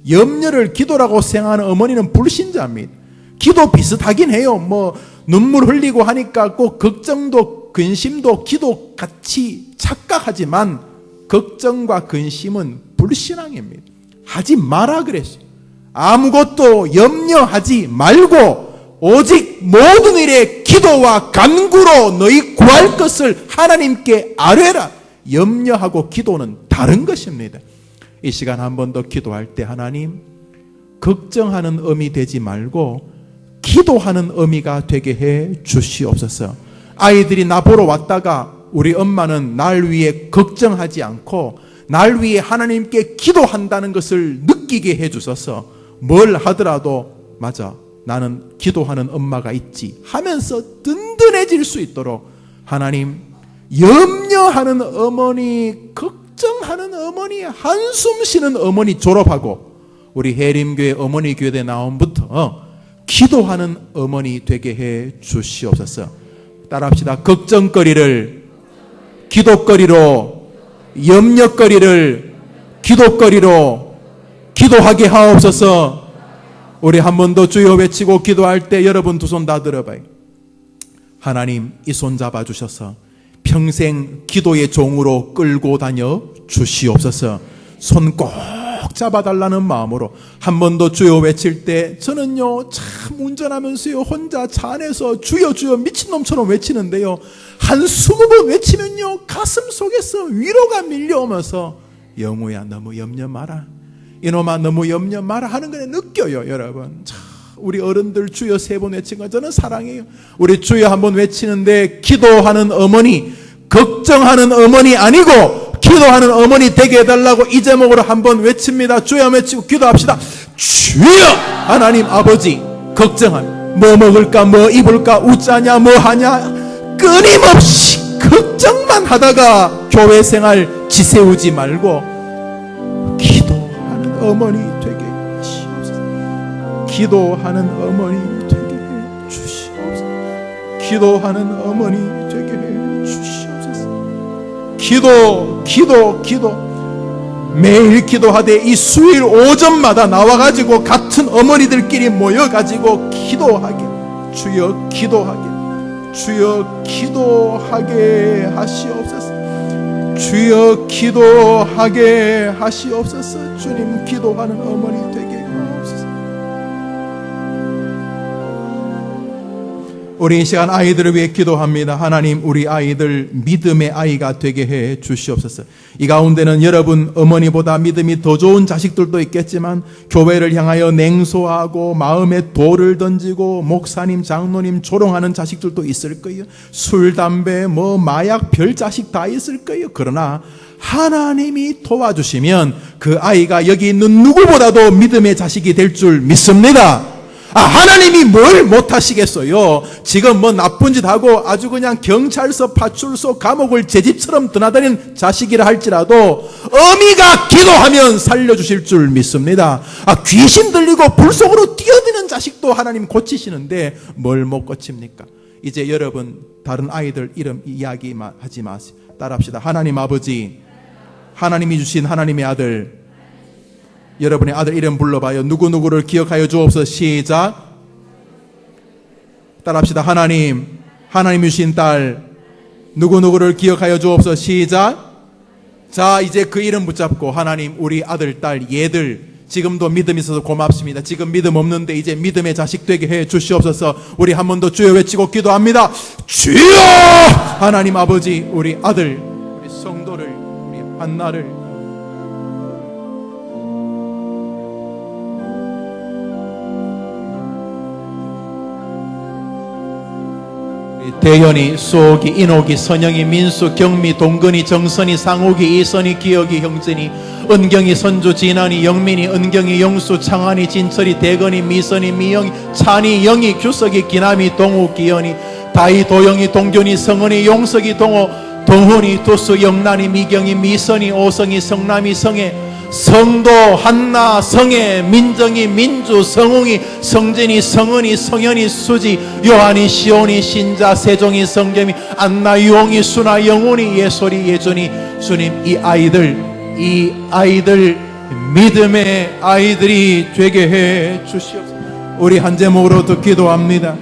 염려를 기도라고 생각하는 어머니는 불신자입니다. 기도 비슷하긴 해요. 눈물 흘리고 하니까 꼭 걱정도 근심도 기도 같이 착각하지만 걱정과 근심은 불신앙입니다. 하지 마라 그랬어요. 아무것도 염려하지 말고 오직 모든 일에 기도와 간구로 너희 구할 것을 하나님께 아뢰라. 염려하고 기도는 다른 것입니다. 이 시간 한 번 더 기도할 때 하나님, 걱정하는 어미 되지 말고 기도하는 어미가 되게 해 주시옵소서. 아이들이 나 보러 왔다가 우리 엄마는 날 위해 걱정하지 않고 날 위해 하나님께 기도한다는 것을 느끼게 해 주셔서 뭘 하더라도 맞아, 나는 기도하는 엄마가 있지 하면서 든든해질 수 있도록 하나님, 염려하는 어머니, 걱정하는 어머니, 한숨 쉬는 어머니 졸업하고 우리 해림교회 어머니 교대 나옴부터 기도하는 어머니 되게 해 주시옵소서. 따라합시다. 걱정거리를 기도거리로, 염려거리를 기도거리로 기도하게 하옵소서. 우리 한 번 더 주여 외치고 기도할 때 여러분 두 손 다 들어봐요. 하나님, 이 손 잡아 주셔서 평생 기도의 종으로 끌고 다녀 주시옵소서. 손 꼭 잡아달라는 마음으로 한 번 더 주여 외칠 때, 저는요 참 운전하면서요 혼자 차 안에서 주여 주여 미친놈처럼 외치는데요, 한 20번 외치면요 가슴 속에서 위로가 밀려오면서 영우야 너무 염려 마라, 이놈아 너무 염려 마라 하는 걸 느껴요. 여러분, 참 우리 어른들 주여 3번 외친 거 저는 사랑해요. 우리 주여 한번 외치는데 기도하는 어머니, 걱정하는 어머니 아니고 기도하는 어머니 되게 해달라고 이 제목으로 한번 외칩니다. 주여 외치고 기도합시다. 주여 하나님 아버지, 걱정한 뭐 먹을까 뭐 입을까 웃자냐 뭐 하냐 끊임없이 걱정만 하다가 교회 생활 지새우지 말고 기도 어머니 되게 하시옵소서. 기도하는 어머니 되게 해 주시옵소서. 기도하는 어머니 되게 해 주시옵소서. 기도 매일 기도하되 이 수요일 오전마다 나와가지고 같은 어머니들끼리 모여가지고 기도하게, 주여 기도하게 하시옵소서. 주여 기도하게 하시옵소서. 주님, 기도하는 어머니 되게 하옵소서. 우리 이 시간 아이들을 위해 기도합니다. 하나님, 우리 아이들 믿음의 아이가 되게 해 주시옵소서. 이 가운데는 여러분 어머니보다 믿음이 더 좋은 자식들도 있겠지만 교회를 향하여 냉소하고 마음에 돌을 던지고 목사님, 장로님 조롱하는 자식들도 있을 거예요. 술, 담배, 마약, 별 자식 다 있을 거예요. 그러나 하나님이 도와주시면 그 아이가 여기 있는 누구보다도 믿음의 자식이 될 줄 믿습니다. 하나님이 뭘 못하시겠어요? 지금 나쁜 짓 하고 아주 그냥 경찰서, 파출소, 감옥을 제 집처럼 드나다니는 자식이라 할지라도 어미가 기도하면 살려주실 줄 믿습니다. 귀신 들리고 불 속으로 뛰어드는 자식도 하나님 고치시는데 뭘 못 고칩니까? 이제 여러분 다른 아이들 이름 이야기하지 마세요. 따라합시다. 하나님 아버지, 하나님이 주신 하나님의 아들, 여러분의 아들 이름 불러봐요. 누구누구를 기억하여 주옵소서. 시작. 따라합시다. 하나님이 주신 딸 누구누구를 기억하여 주옵소서. 시작. 자, 이제 그 이름 붙잡고 하나님, 우리 아들, 딸, 얘들 지금도 믿음이 있어서 고맙습니다. 지금 믿음 없는데 이제 믿음의 자식 되게 해 주시옵소서. 우리 한 번 더 주여 외치고 기도합니다. 주여! 하나님 아버지, 우리 아들, 우리 성도를, 우리 한나를 대현이, 수옥이, 인옥이, 선영이, 민수, 경미, 동근이, 정선이, 상욱이, 이선이, 기혁이, 형진이, 은경이, 선주, 진한이, 영민이, 은경이, 영수, 창한이, 진철이, 대건이, 미선이, 미영이, 찬이, 영이, 규석이, 기남이, 동우, 기현이, 다희, 도영이, 동균이, 성은이, 용석이, 동호, 동훈이, 두수, 영란이, 미경이, 미선이, 오성이, 성남이, 성애, 성도, 한나, 성애, 민정이, 민주, 성웅이, 성진이, 성은이, 성현이, 수지, 요한이, 시온이, 신자, 세종이, 성겸이, 안나, 유홍이, 수나, 영훈이, 예솔이, 예준이. 주님, 이 아이들 믿음의 아이들이 되게 해 주시옵소서. 우리 한 제목으로 더 기도합니다.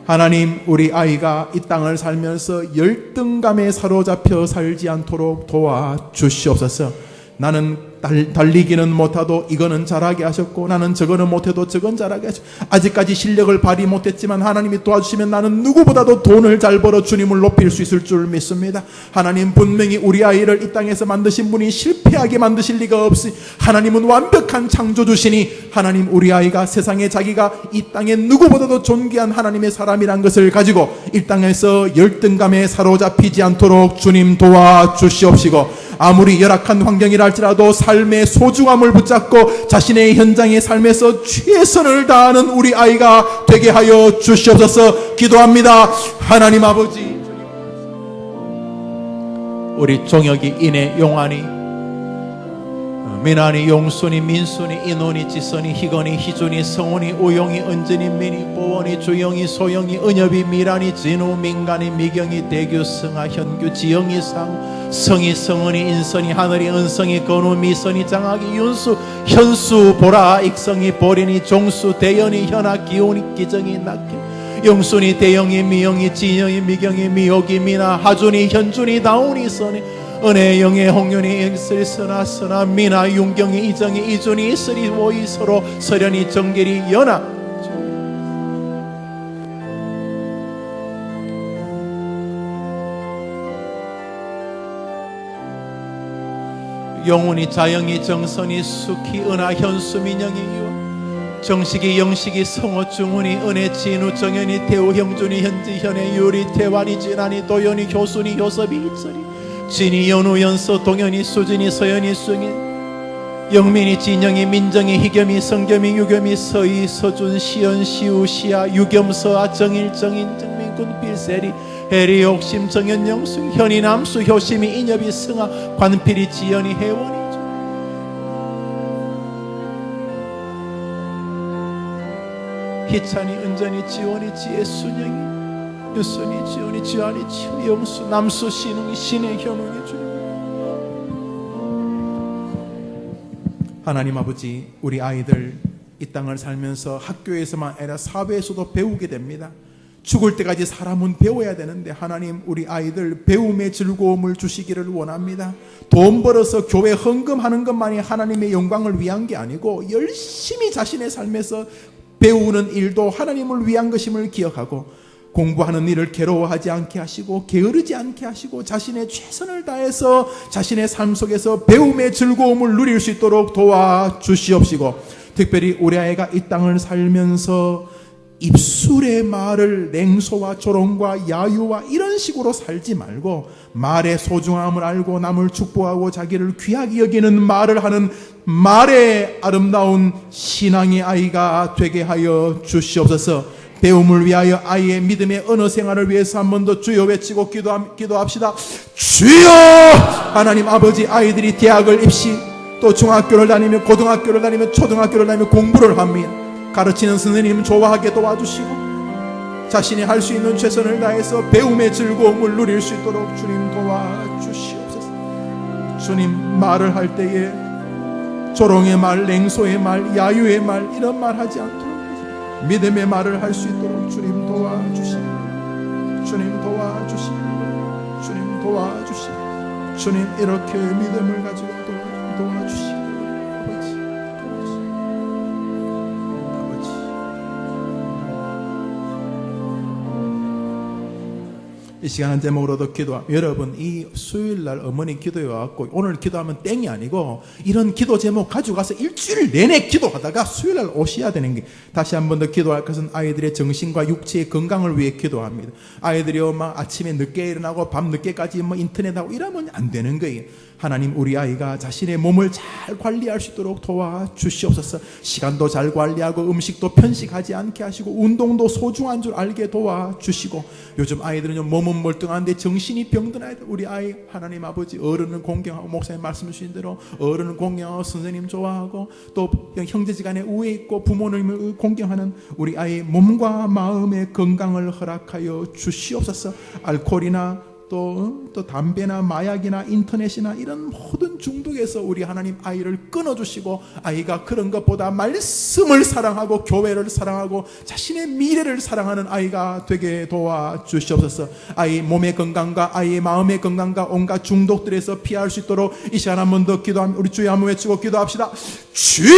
하나님, 우리 아이가 이 땅을 살면서 열등감에 사로잡혀 살지 않도록 도와주시옵소서. 나는 달리기는 못해도 이거는 잘하게 하셨고, 나는 저거는 못해도 저건 잘하게 하셨고, 아직까지 실력을 발휘 못했지만 하나님이 도와주시면 나는 누구보다도 돈을 잘 벌어 주님을 높일 수 있을 줄 믿습니다. 하나님, 분명히 우리 아이를 이 땅에서 만드신 분이 실패하게 만드실 리가 없으니 하나님은 완벽한 창조주시니 하나님, 우리 아이가 세상에 자기가 이 땅에 누구보다도 존귀한 하나님의 사람이란 것을 가지고 이 땅에서 열등감에 사로잡히지 않도록 주님 도와주시옵시고, 아무리 열악한 환경이라 할지라도 삶의 소중함을 붙잡고 자신의 현장의 삶에서 최선을 다하는 우리 아이가 되게 하여 주시옵소서. 기도합니다. 하나님 아버지, 우리 종혁이, 인혜, 용환이, 민환이, 용순이, 민순이, 인원이, 지선이, 희건이, 희준이, 성훈이, 우용이, 은진이, 민이, 보원이, 주영이, 소영이, 은엽이, 미란이, 진우, 민간이, 미경이, 대규, 승아, 현규, 지영이, 상, 성이, 성은이, 인선이, 하늘이, 은성이, 건우, 미선이, 장학이, 윤수, 현수, 보라, 익성이, 보린이, 종수, 대연이, 현아, 기온이, 기정이, 낙기, 영순이, 대영이, 미영이, 진영이, 미경이, 미옥이, 미나, 하준이, 현준이, 다운이, 선이, 은혜, 영예, 홍윤이, 익슬, 선아, 미나, 윤경이, 이정이, 이준이, 이슬이, 모이, 서로, 서련이, 정길이, 연아, 영훈이, 자영이, 정선이, 수키, 은하, 현수, 민영이, 유원, 정식이, 영식이, 성호, 중훈이, 은혜, 진우, 정현이, 태우, 형준이, 현지, 현혜, 유리, 태환이, 진한이, 도연이, 효순이, 효섭이, 이철이, 진이, 연우, 연서, 동현이, 수진이, 서연이, 수영이, 영민이, 진영이, 민정이, 희겸이, 성겸이, 유겸이, 서희, 서준, 시연, 시우, 시아, 유겸, 서아, 정일, 정인, 정민군, 빌세리, 해리, 옥심, 정현, 영수, 현이, 남수, 효심이, 인엽이, 승아, 관필이, 지연이, 혜원이, 희찬이, 은전이, 지원이, 지혜, 순영이, 유순이, 지원이, 지환이, 지우, 영수, 남수, 신웅이, 신혜, 현웅이 주님. 하나님 아버지, 우리 아이들 이 땅을 살면서 학교에서만 아니라 사회에서도 배우게 됩니다. 죽을 때까지 사람은 배워야 되는데 하나님, 우리 아이들 배움의 즐거움을 주시기를 원합니다. 돈 벌어서 교회 헌금하는 것만이 하나님의 영광을 위한 게 아니고 열심히 자신의 삶에서 배우는 일도 하나님을 위한 것임을 기억하고, 공부하는 일을 괴로워하지 않게 하시고 게으르지 않게 하시고 자신의 최선을 다해서 자신의 삶 속에서 배움의 즐거움을 누릴 수 있도록 도와주시옵시고, 특별히 우리 아이가 이 땅을 살면서 입술의 말을 냉소와 조롱과 야유와 이런 식으로 살지 말고 말의 소중함을 알고 남을 축복하고 자기를 귀하게 여기는 말을 하는 말의 아름다운 신앙의 아이가 되게 하여 주시옵소서. 배움을 위하여 아이의 믿음의 언어 생활을 위해서 한 번 더 주여 외치고 기도합시다. 주여! 하나님 아버지, 아이들이 대학을 입시 또 중학교를 다니며 고등학교를 다니며 초등학교를 다니며 공부를 합니다. 가르치는 선생님 좋아하게 도와주시고 자신이 할 수 있는 최선을 다해서 배움의 즐거움을 누릴 수 있도록 주님 도와주시옵소서. 주님, 말을 할 때에 조롱의 말, 냉소의 말, 야유의 말 이런 말 하지 않도록 믿음의 말을 할 수 있도록 주님 도와주시고, 주님 도와주시고, 주님 도와주시고, 주님 이렇게 믿음을 가지고 도와주시고, 이 시간은 제목으로도 기도하며, 여러분 이 수요일날 어머니 기도해 왔고 오늘 기도하면 땡이 아니고 이런 기도 제목 가지고 가서 일주일 내내 기도하다가 수요일날 오셔야 되는 게, 다시 한 번 더 기도할 것은 아이들의 정신과 육체의 건강을 위해 기도합니다. 아이들이 막 아침에 늦게 일어나고 밤 늦게까지 인터넷하고 이러면 안 되는 거예요. 하나님, 우리 아이가 자신의 몸을 잘 관리할 수 있도록 도와주시옵소서. 시간도 잘 관리하고 음식도 편식하지 않게 하시고 운동도 소중한 줄 알게 도와주시고, 요즘 아이들은 몸은 멀뚱한데 정신이 병든 아이들, 우리 아이 하나님 아버지, 어른은 공경하고 목사님 말씀 주신 대로 어른은 공경하고 선생님 좋아하고 또 형제지간에 우애 있고 부모님을 공경하는 우리 아이 몸과 마음의 건강을 허락하여 주시옵소서. 알코올이나 또 담배나 마약이나 인터넷이나 이런 모든 중독에서 우리 하나님 아이를 끊어주시고, 아이가 그런 것보다 말씀을 사랑하고 교회를 사랑하고 자신의 미래를 사랑하는 아이가 되게 도와주시옵소서. 아이 몸의 건강과 아이의 마음의 건강과 온갖 중독들에서 피할 수 있도록 이 시간 한 번 더 기도하며 우리 주여 한번 외치고 기도합시다. 주여!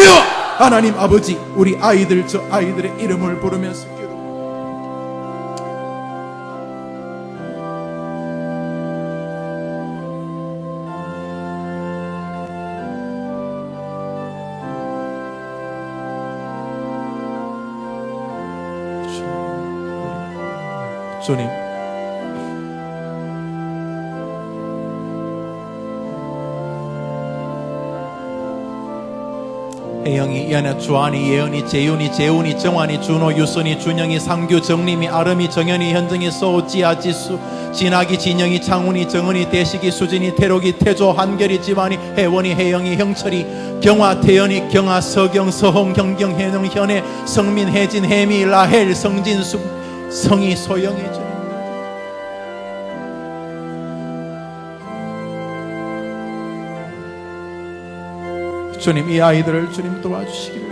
하나님 아버지, 우리 아이들, 저 아이들의 이름을 부르면서 주님, 혜영이, 연아, 주한이, 예은이, 재윤이, 재훈이, 정환이, 준호, 유순이, 준영이, 상규, 정림이, 아름이, 정현이, 현정이, 소우, 지아, 지수, 진학이, 진영이, 창훈이, 정은이, 대식이, 수진이, 태록이, 태조, 한결이, 지만이, 혜원이, 혜영이, 형철이, 경화, 태연이, 경화, 서경, 서홍, 경경, 혜영, 현애, 성민, 혜진, 혜미, 라헬, 성진, 성희, 소영이, 주님, 이 아이들을 주님 도와주시기를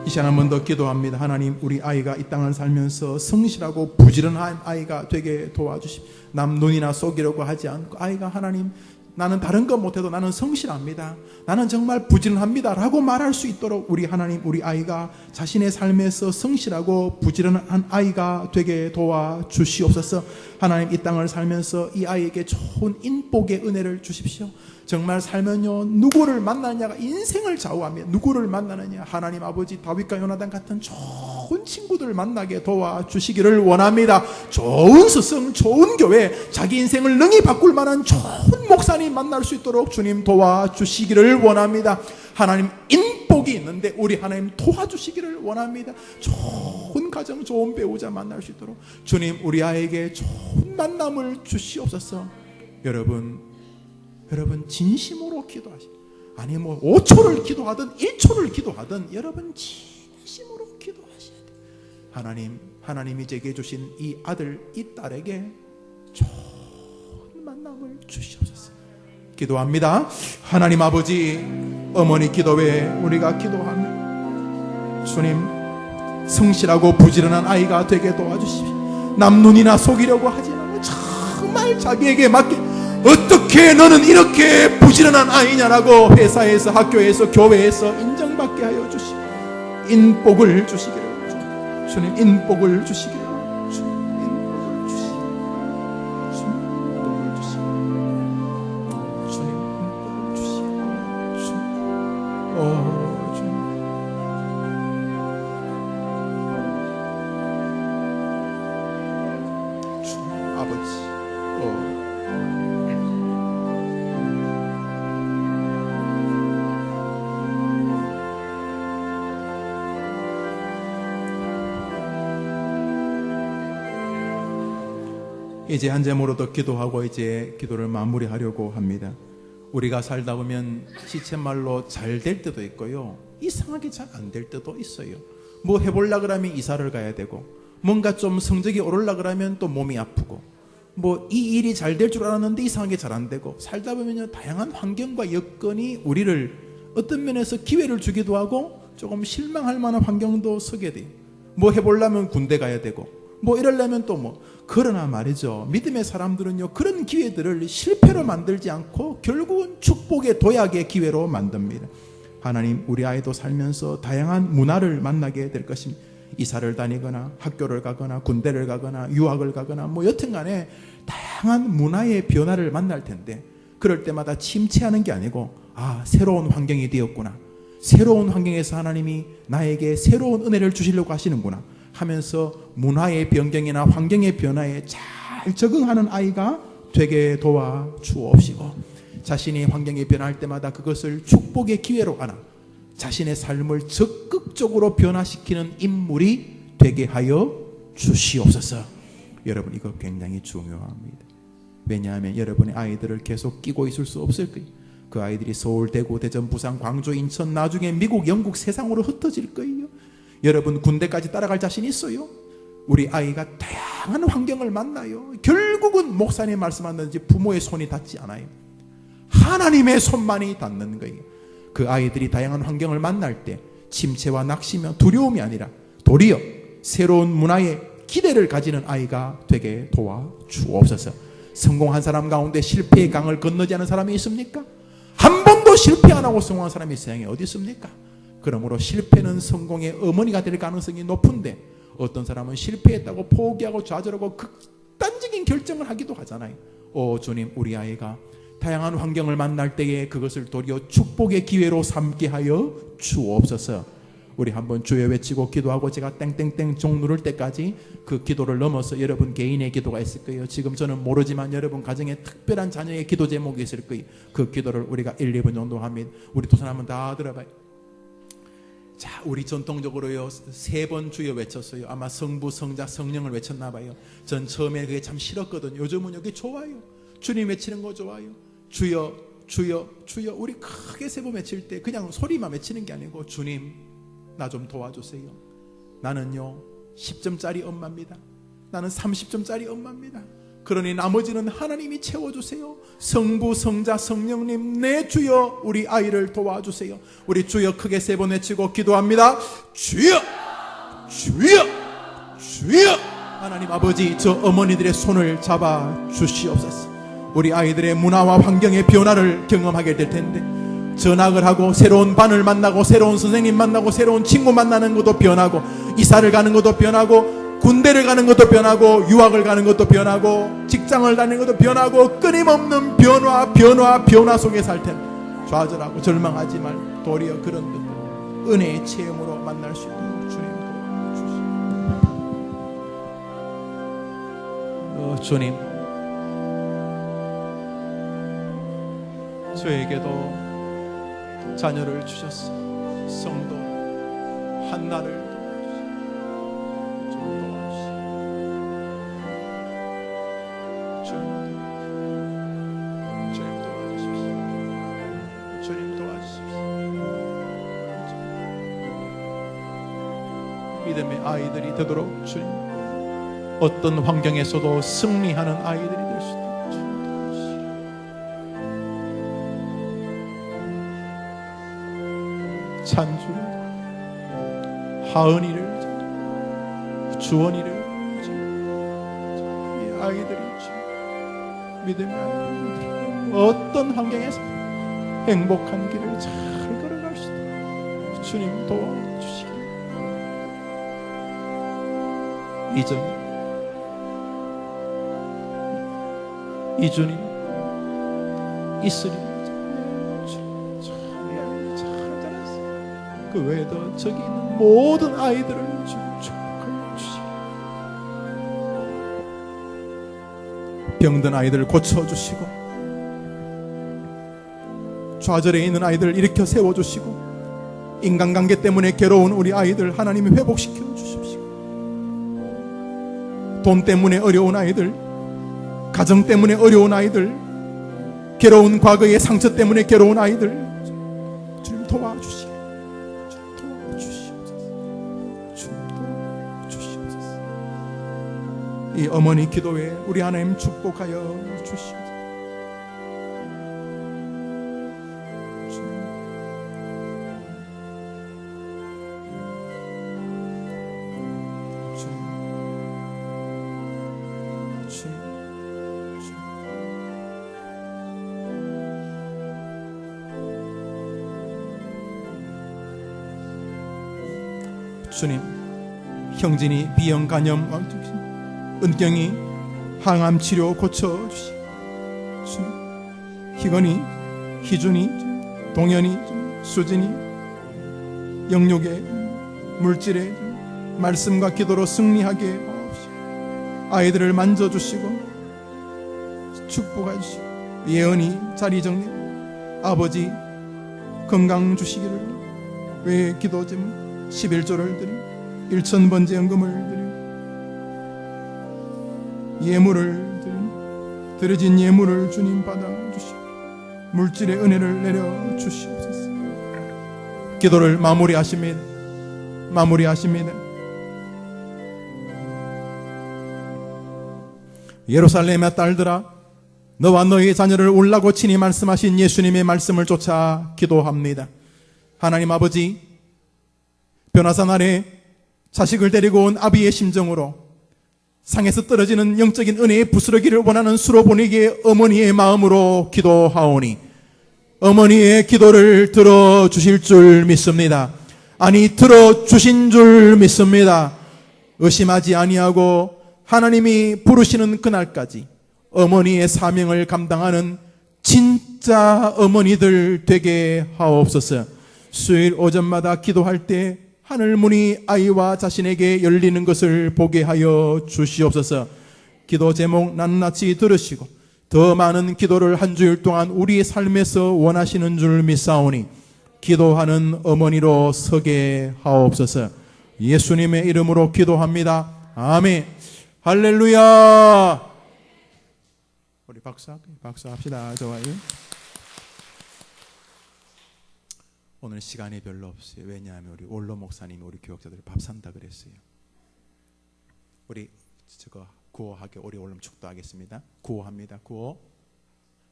이 시간 한 번 더 기도합니다. 하나님, 우리 아이가 이 땅을 살면서 성실하고 부지런한 아이가 되게 도와주십시오. 남 눈이나 속이려고 하지 않고 아이가 하나님, 나는 다른 것 못해도 나는 성실합니다, 나는 정말 부지런합니다 라고 말할 수 있도록 우리 하나님, 우리 아이가 자신의 삶에서 성실하고 부지런한 아이가 되게 도와주시옵소서. 하나님, 이 땅을 살면서 이 아이에게 좋은 인복의 은혜를 주십시오. 정말 살면요, 누구를 만나느냐가 인생을 좌우하며 누구를 만나느냐, 하나님 아버지, 다윗과 요나단 같은 좋은 친구들을 만나게 도와주시기를 원합니다. 좋은 스승, 좋은 교회, 자기 인생을 능히 바꿀 만한 좋은 목사님 만날 수 있도록 주님 도와주시기를 원합니다. 하나님, 인복이 있는데 우리 하나님 도와주시기를 원합니다. 좋은 가정, 좋은 배우자 만날 수 있도록 주님, 우리 아이에게 좋은 만남을 주시옵소서. 여러분 진심으로 기도하시고, 아니 5초를 기도하든 1초를 기도하든 여러분 진심으로 기도하셔야 돼요. 하나님이 제게 주신 이 아들, 이 딸에게 좋은 만남을 주시옵소서. 기도합니다. 하나님 아버지, 어머니 기도에 우리가 기도합니다. 주님, 성실하고 부지런한 아이가 되게 도와주십시오. 남 눈이나 속이려고 하지 말고 정말 자기에게 맞게, 어떻게 너는 이렇게 부지런한 아이냐라고 회사에서, 학교에서, 교회에서 인정받게 하여 주시고 인복을 주시기를, 주님 인복을 주시기를, 이제 한 제목으로 더 기도하고 이제 기도를 마무리하려고 합니다. 우리가 살다 보면 시쳇말로 잘 될 때도 있고요, 이상하게 잘 안 될 때도 있어요. 뭐 해보려 그러면 이사를 가야 되고, 뭔가 좀 성적이 오르려 그러면 또 몸이 아프고, 뭐 이 일이 잘 될 줄 알았는데 이상하게 잘 안 되고, 살다 보면요 다양한 환경과 여건이 우리를 어떤 면에서 기회를 주기도 하고 조금 실망할 만한 환경도 서게 돼요. 뭐 해보려면 군대 가야 되고, 뭐 이러려면 또 뭐. 그러나 말이죠, 믿음의 사람들은요 그런 기회들을 실패로 만들지 않고 결국은 축복의 도약의 기회로 만듭니다. 하나님, 우리 아이도 살면서 다양한 문화를 만나게 될 것입니다. 이사를 다니거나 학교를 가거나 군대를 가거나 유학을 가거나 뭐 여튼간에 다양한 문화의 변화를 만날 텐데, 그럴 때마다 침체하는 게 아니고, 아, 새로운 환경이 되었구나, 새로운 환경에서 하나님이 나에게 새로운 은혜를 주시려고 하시는구나 하면서 문화의 변경이나 환경의 변화에 잘 적응하는 아이가 되게 도와주옵시고, 자신이 환경이 변할 때마다 그것을 축복의 기회로 하나 자신의 삶을 적극적으로 변화시키는 인물이 되게 하여 주시옵소서. 여러분, 이거 굉장히 중요합니다. 왜냐하면 여러분의 아이들을 계속 끼고 있을 수 없을 거예요. 그 아이들이 서울, 대구, 대전, 부산, 광주, 인천, 나중에 미국, 영국, 세상으로 흩어질 거예요. 여러분 군대까지 따라갈 자신 있어요? 우리 아이가 다양한 환경을 만나요. 결국은 목사님 말씀하는지 부모의 손이 닿지 않아요. 하나님의 손만이 닿는 거예요. 그 아이들이 다양한 환경을 만날 때 침체와 낙심과 두려움이 아니라 도리어 새로운 문화에 기대를 가지는 아이가 되게 도와주옵소서. 성공한 사람 가운데 실패의 강을 건너지 않은 사람이 있습니까? 한 번도 실패 안 하고 성공한 사람이 이 세상에 어디 있습니까? 그러므로 실패는 성공의 어머니가 될 가능성이 높은데, 어떤 사람은 실패했다고 포기하고 좌절하고 극단적인 결정을 하기도 하잖아요. 오 주님, 우리 아이가 다양한 환경을 만날 때에 그것을 도리어 축복의 기회로 삼게 하여 주옵소서. 우리 한번 주여 외치고 기도하고, 제가 땡땡땡 종 누를 때까지 그 기도를 넘어서 여러분 개인의 기도가 있을 거예요. 지금 저는 모르지만 여러분 가정에 특별한 자녀의 기도 제목이 있을 거예요. 그 기도를 우리가 1, 2분 정도 합니다. 우리 두 사람 한번 다 들어봐요. 자, 우리 전통적으로요 3번 주여 외쳤어요. 아마 성부, 성자, 성령을 외쳤나 봐요. 전 처음에 그게 참 싫었거든요. 요즘은 여기 좋아요. 주님 외치는 거 좋아요. 주여, 주여, 주여. 우리 크게 3번 외칠 때 그냥 소리만 외치는 게 아니고, 주님 나 좀 도와주세요. 나는요 10점짜리 엄마입니다. 나는 30점짜리 엄마입니다. 그러니 나머지는 하나님이 채워주세요. 성부, 성자, 성령님, 내 주여 우리 아이를 도와주세요. 우리 주여 크게 3번 외치고 기도합니다. 주여, 주여, 주여. 하나님 아버지, 저 어머니들의 손을 잡아 주시옵소서. 우리 아이들의 문화와 환경의 변화를 경험하게 될 텐데, 전학을 하고 새로운 반을 만나고 새로운 선생님 만나고 새로운 친구 만나는 것도 변하고, 이사를 가는 것도 변하고, 군대를 가는 것도 변하고, 유학을 가는 것도 변하고, 직장을 다니는 것도 변하고, 끊임없는 변화 속에 살 텐데, 좌절하고 절망하지 말고 도리어 그런 것들 은혜의 체험으로 만날 수 있도록 주님 도와주시옵소서. 주님, 저에게도 자녀를 주셨어. 성도 한나를 믿음의 아이들이 되도록 주님, 어떤 환경에서도 승리하는 아이들이 될 수 있도록 찬주를, 하은이를, 주원이를, 이 아이들이 믿음의 아이들, 어떤 환경에서 행복한 길을 잘 걸어갈 수 있도록 주님 도와주시기. 이준이, 이슬이 잘 자랐어. 그 외에도 저기 있는 모든 아이들을 주님 축복하여 주시기. 병든 아이들 고쳐주시고, 좌절에 있는 아이들 일으켜 세워주시고, 인간관계 때문에 괴로운 우리 아이들 하나님이 회복시켜 주십시오. 돈 때문에 어려운 아이들, 가정 때문에 어려운 아이들, 괴로운 과거의 상처 때문에 괴로운 아이들 주님 도와주시오. 주님 도와주시옵소서. 이 어머니 기도에 우리 하나님 축복하여 주시옵소서. 주님, 형진이 비형 간염, 은경이 항암 치료 고쳐주시고, 주님, 희건이, 희준이, 동현이, 수진이 영육의 물질에 말씀과 기도로 승리하게 하옵시고, 아이들을 만져주시고 축복해 주시고, 예언이 자리 정리, 아버지 건강 주시기를 왜 기도 제목 11조를 드리고 1,000번째 연금을 드리고 예물을 드리고 드려진 예물을 주님 받아주시고 물질의 은혜를 내려주시옵소서. 기도를 마무리하십니다. 예루살렘의 딸들아, 너와 너의 자녀를 올라고 친히 말씀하신 예수님의 말씀을 쫓아 기도합니다. 하나님 아버지, 변화사 날에 자식을 데리고 온 아비의 심정으로 상에서 떨어지는 영적인 은혜의 부스러기를 원하는 수로보내기의 어머니의 마음으로 기도하오니 어머니의 기도를 들어주실 줄 믿습니다. 아니, 들어주신 줄 믿습니다. 의심하지 아니하고 하나님이 부르시는 그날까지 어머니의 사명을 감당하는 진짜 어머니들 되게 하옵소서. 수요일 오전마다 기도할 때 하늘문이 아이와 자신에게 열리는 것을 보게 하여 주시옵소서. 기도 제목 낱낱이 들으시고 더 많은 기도를 한 주일 동안 우리의 삶에서 원하시는 줄 믿사오니 기도하는 어머니로 서게 하옵소서. 예수님의 이름으로 기도합니다. 아멘. 할렐루야. 우리 박수합시다. 좋아요. 오늘 시간이 별로 없어요. 왜냐하면 우리 올로 목사님이 우리 교역자들 밥 산다 그랬어요. 우리 저거 구호하게 우리 올름 축도하겠습니다. 구호합니다. 구호.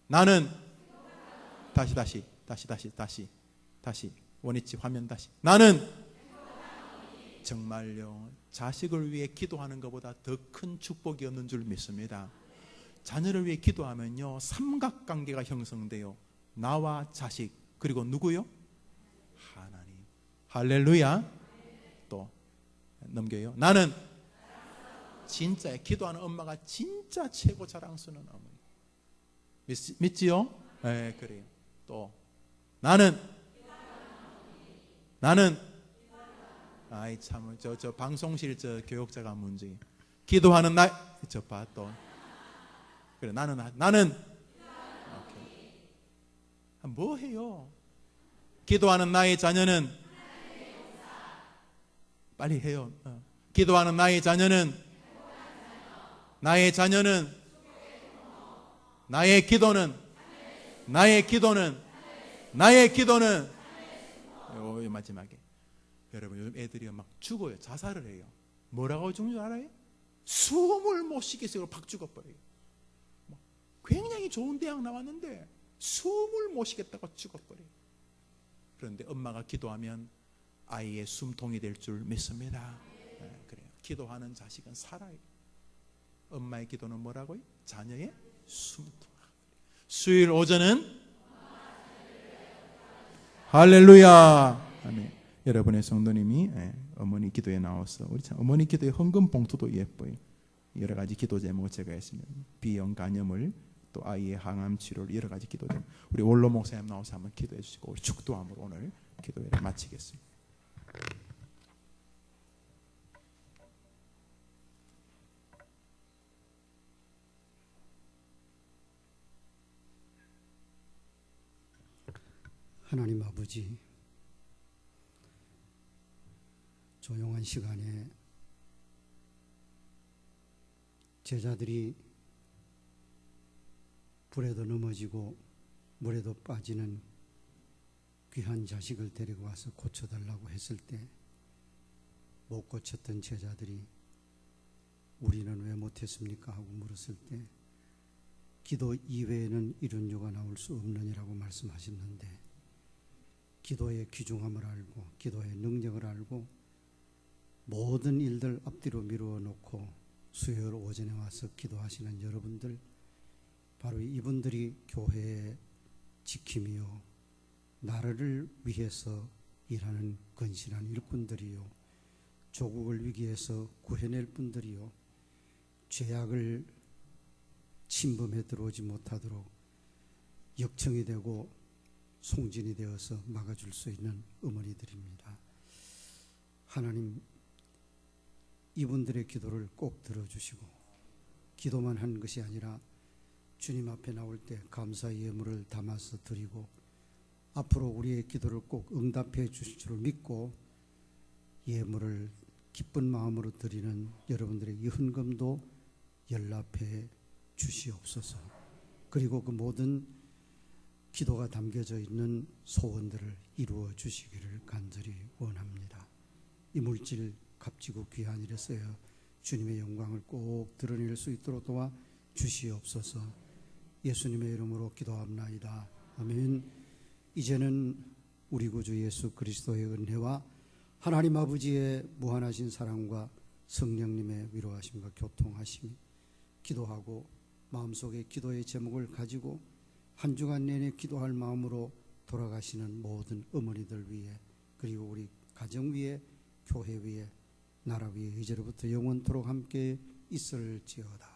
나는 다시 원위치 화면 다시. 나는 정말요, 자식을 위해 기도하는 것보다 더 큰 축복이 없는 줄 믿습니다. 자녀를 위해 기도하면요, 삼각관계가 형성돼요. 나와 자식, 그리고 누구요? 하나님. 할렐루야. 또 넘겨요. 나는 진짜 기도하는 엄마가 진짜 최고 자랑스러운 어머니. 믿지요? 네, 그래요. 또 나는 아이 참 저 방송실 저 교역자가 문제. 기도하는 나 저 봐 또. 그래 나는 오케이. 뭐 해요? 기도하는 나의 자녀는 빨리 해요. 기도하는 나의 자녀는 나의 기도는 마지막에 여러분 요즘 애들이 막 죽어요. 자살을 해요. 뭐라고 죽는 줄 알아요? 숨을 못 쉬겠어요. 팍 죽어버려요. 굉장히 좋은 대학 나왔는데 숨을 못 쉬겠다고 죽어버려요. 그런데 엄마가 기도하면 아이의 숨통이 될 줄 믿습니다. 네, 그래요. 기도하는 자식은 살아요. 엄마의 기도는 뭐라고요? 자녀의 숨통. 수요일 오전은 할렐루야. 아멘. 여러분의 성도님이 어머니 기도에 나와서 우리 참 어머니 기도의 헌금 봉투도 예뻐요. 여러 가지 기도 제목 제가 했으면 비형 간염을 또 아이의 항암 치료를 여러 가지 기도 제목 우리 원로 목사님 나와서 한번 기도해 주시고 우리 축도함으로 오늘 기도회를 마치겠습니다. 하나님 아버지, 조용한 시간에 제자들이 불에도 넘어지고 물에도 빠지는 귀한 자식을 데리고 와서 고쳐달라고 했을 때 못 고쳤던 제자들이 우리는 왜 못했습니까? 하고 물었을 때 기도 이외에는 이런 유가 나올 수 없느니라고 말씀하셨는데 기도의 귀중함을 알고 기도의 능력을 알고 모든 일들 앞뒤로 미루어 놓고 수요일 오전에 와서 기도하시는 여러분들, 바로 이분들이 교회의 지킴이요 나라를 위해서 일하는 건실한 일꾼들이요 조국을 위기에서 구해낼 분들이요 죄악을 침범해 들어오지 못하도록 역청이 되고 송진이 되어서 막아줄 수 있는 어머니들입니다. 하나님, 이분들의 기도를 꼭 들어주시고 기도만 한 것이 아니라 주님 앞에 나올 때 감사의 예물을 담아서 드리고 앞으로 우리의 기도를 꼭 응답해 주실 줄 믿고 예물을 기쁜 마음으로 드리는 여러분들의 이 헌금도 연락해 주시옵소서. 그리고 그 모든 기도가 담겨져 있는 소원들을 이루어 주시기를 간절히 원합니다. 이 물질 값지고 귀한 일에 쓰여 주님의 영광을 꼭 드러낼 수 있도록 도와 주시옵소서. 예수님의 이름으로 기도합나이다. 아멘. 이제는 우리 구주 예수 그리스도의 은혜와 하나님 아버지의 무한하신 사랑과 성령님의 위로하심과 교통하심이 기도하고 마음속에 기도의 제목을 가지고 한 주간 내내 기도할 마음으로 돌아가시는 모든 어머니들 위에 그리고 우리 가정 위에 교회 위에 나라 위에 이제로부터 영원토록 함께 있을지어다.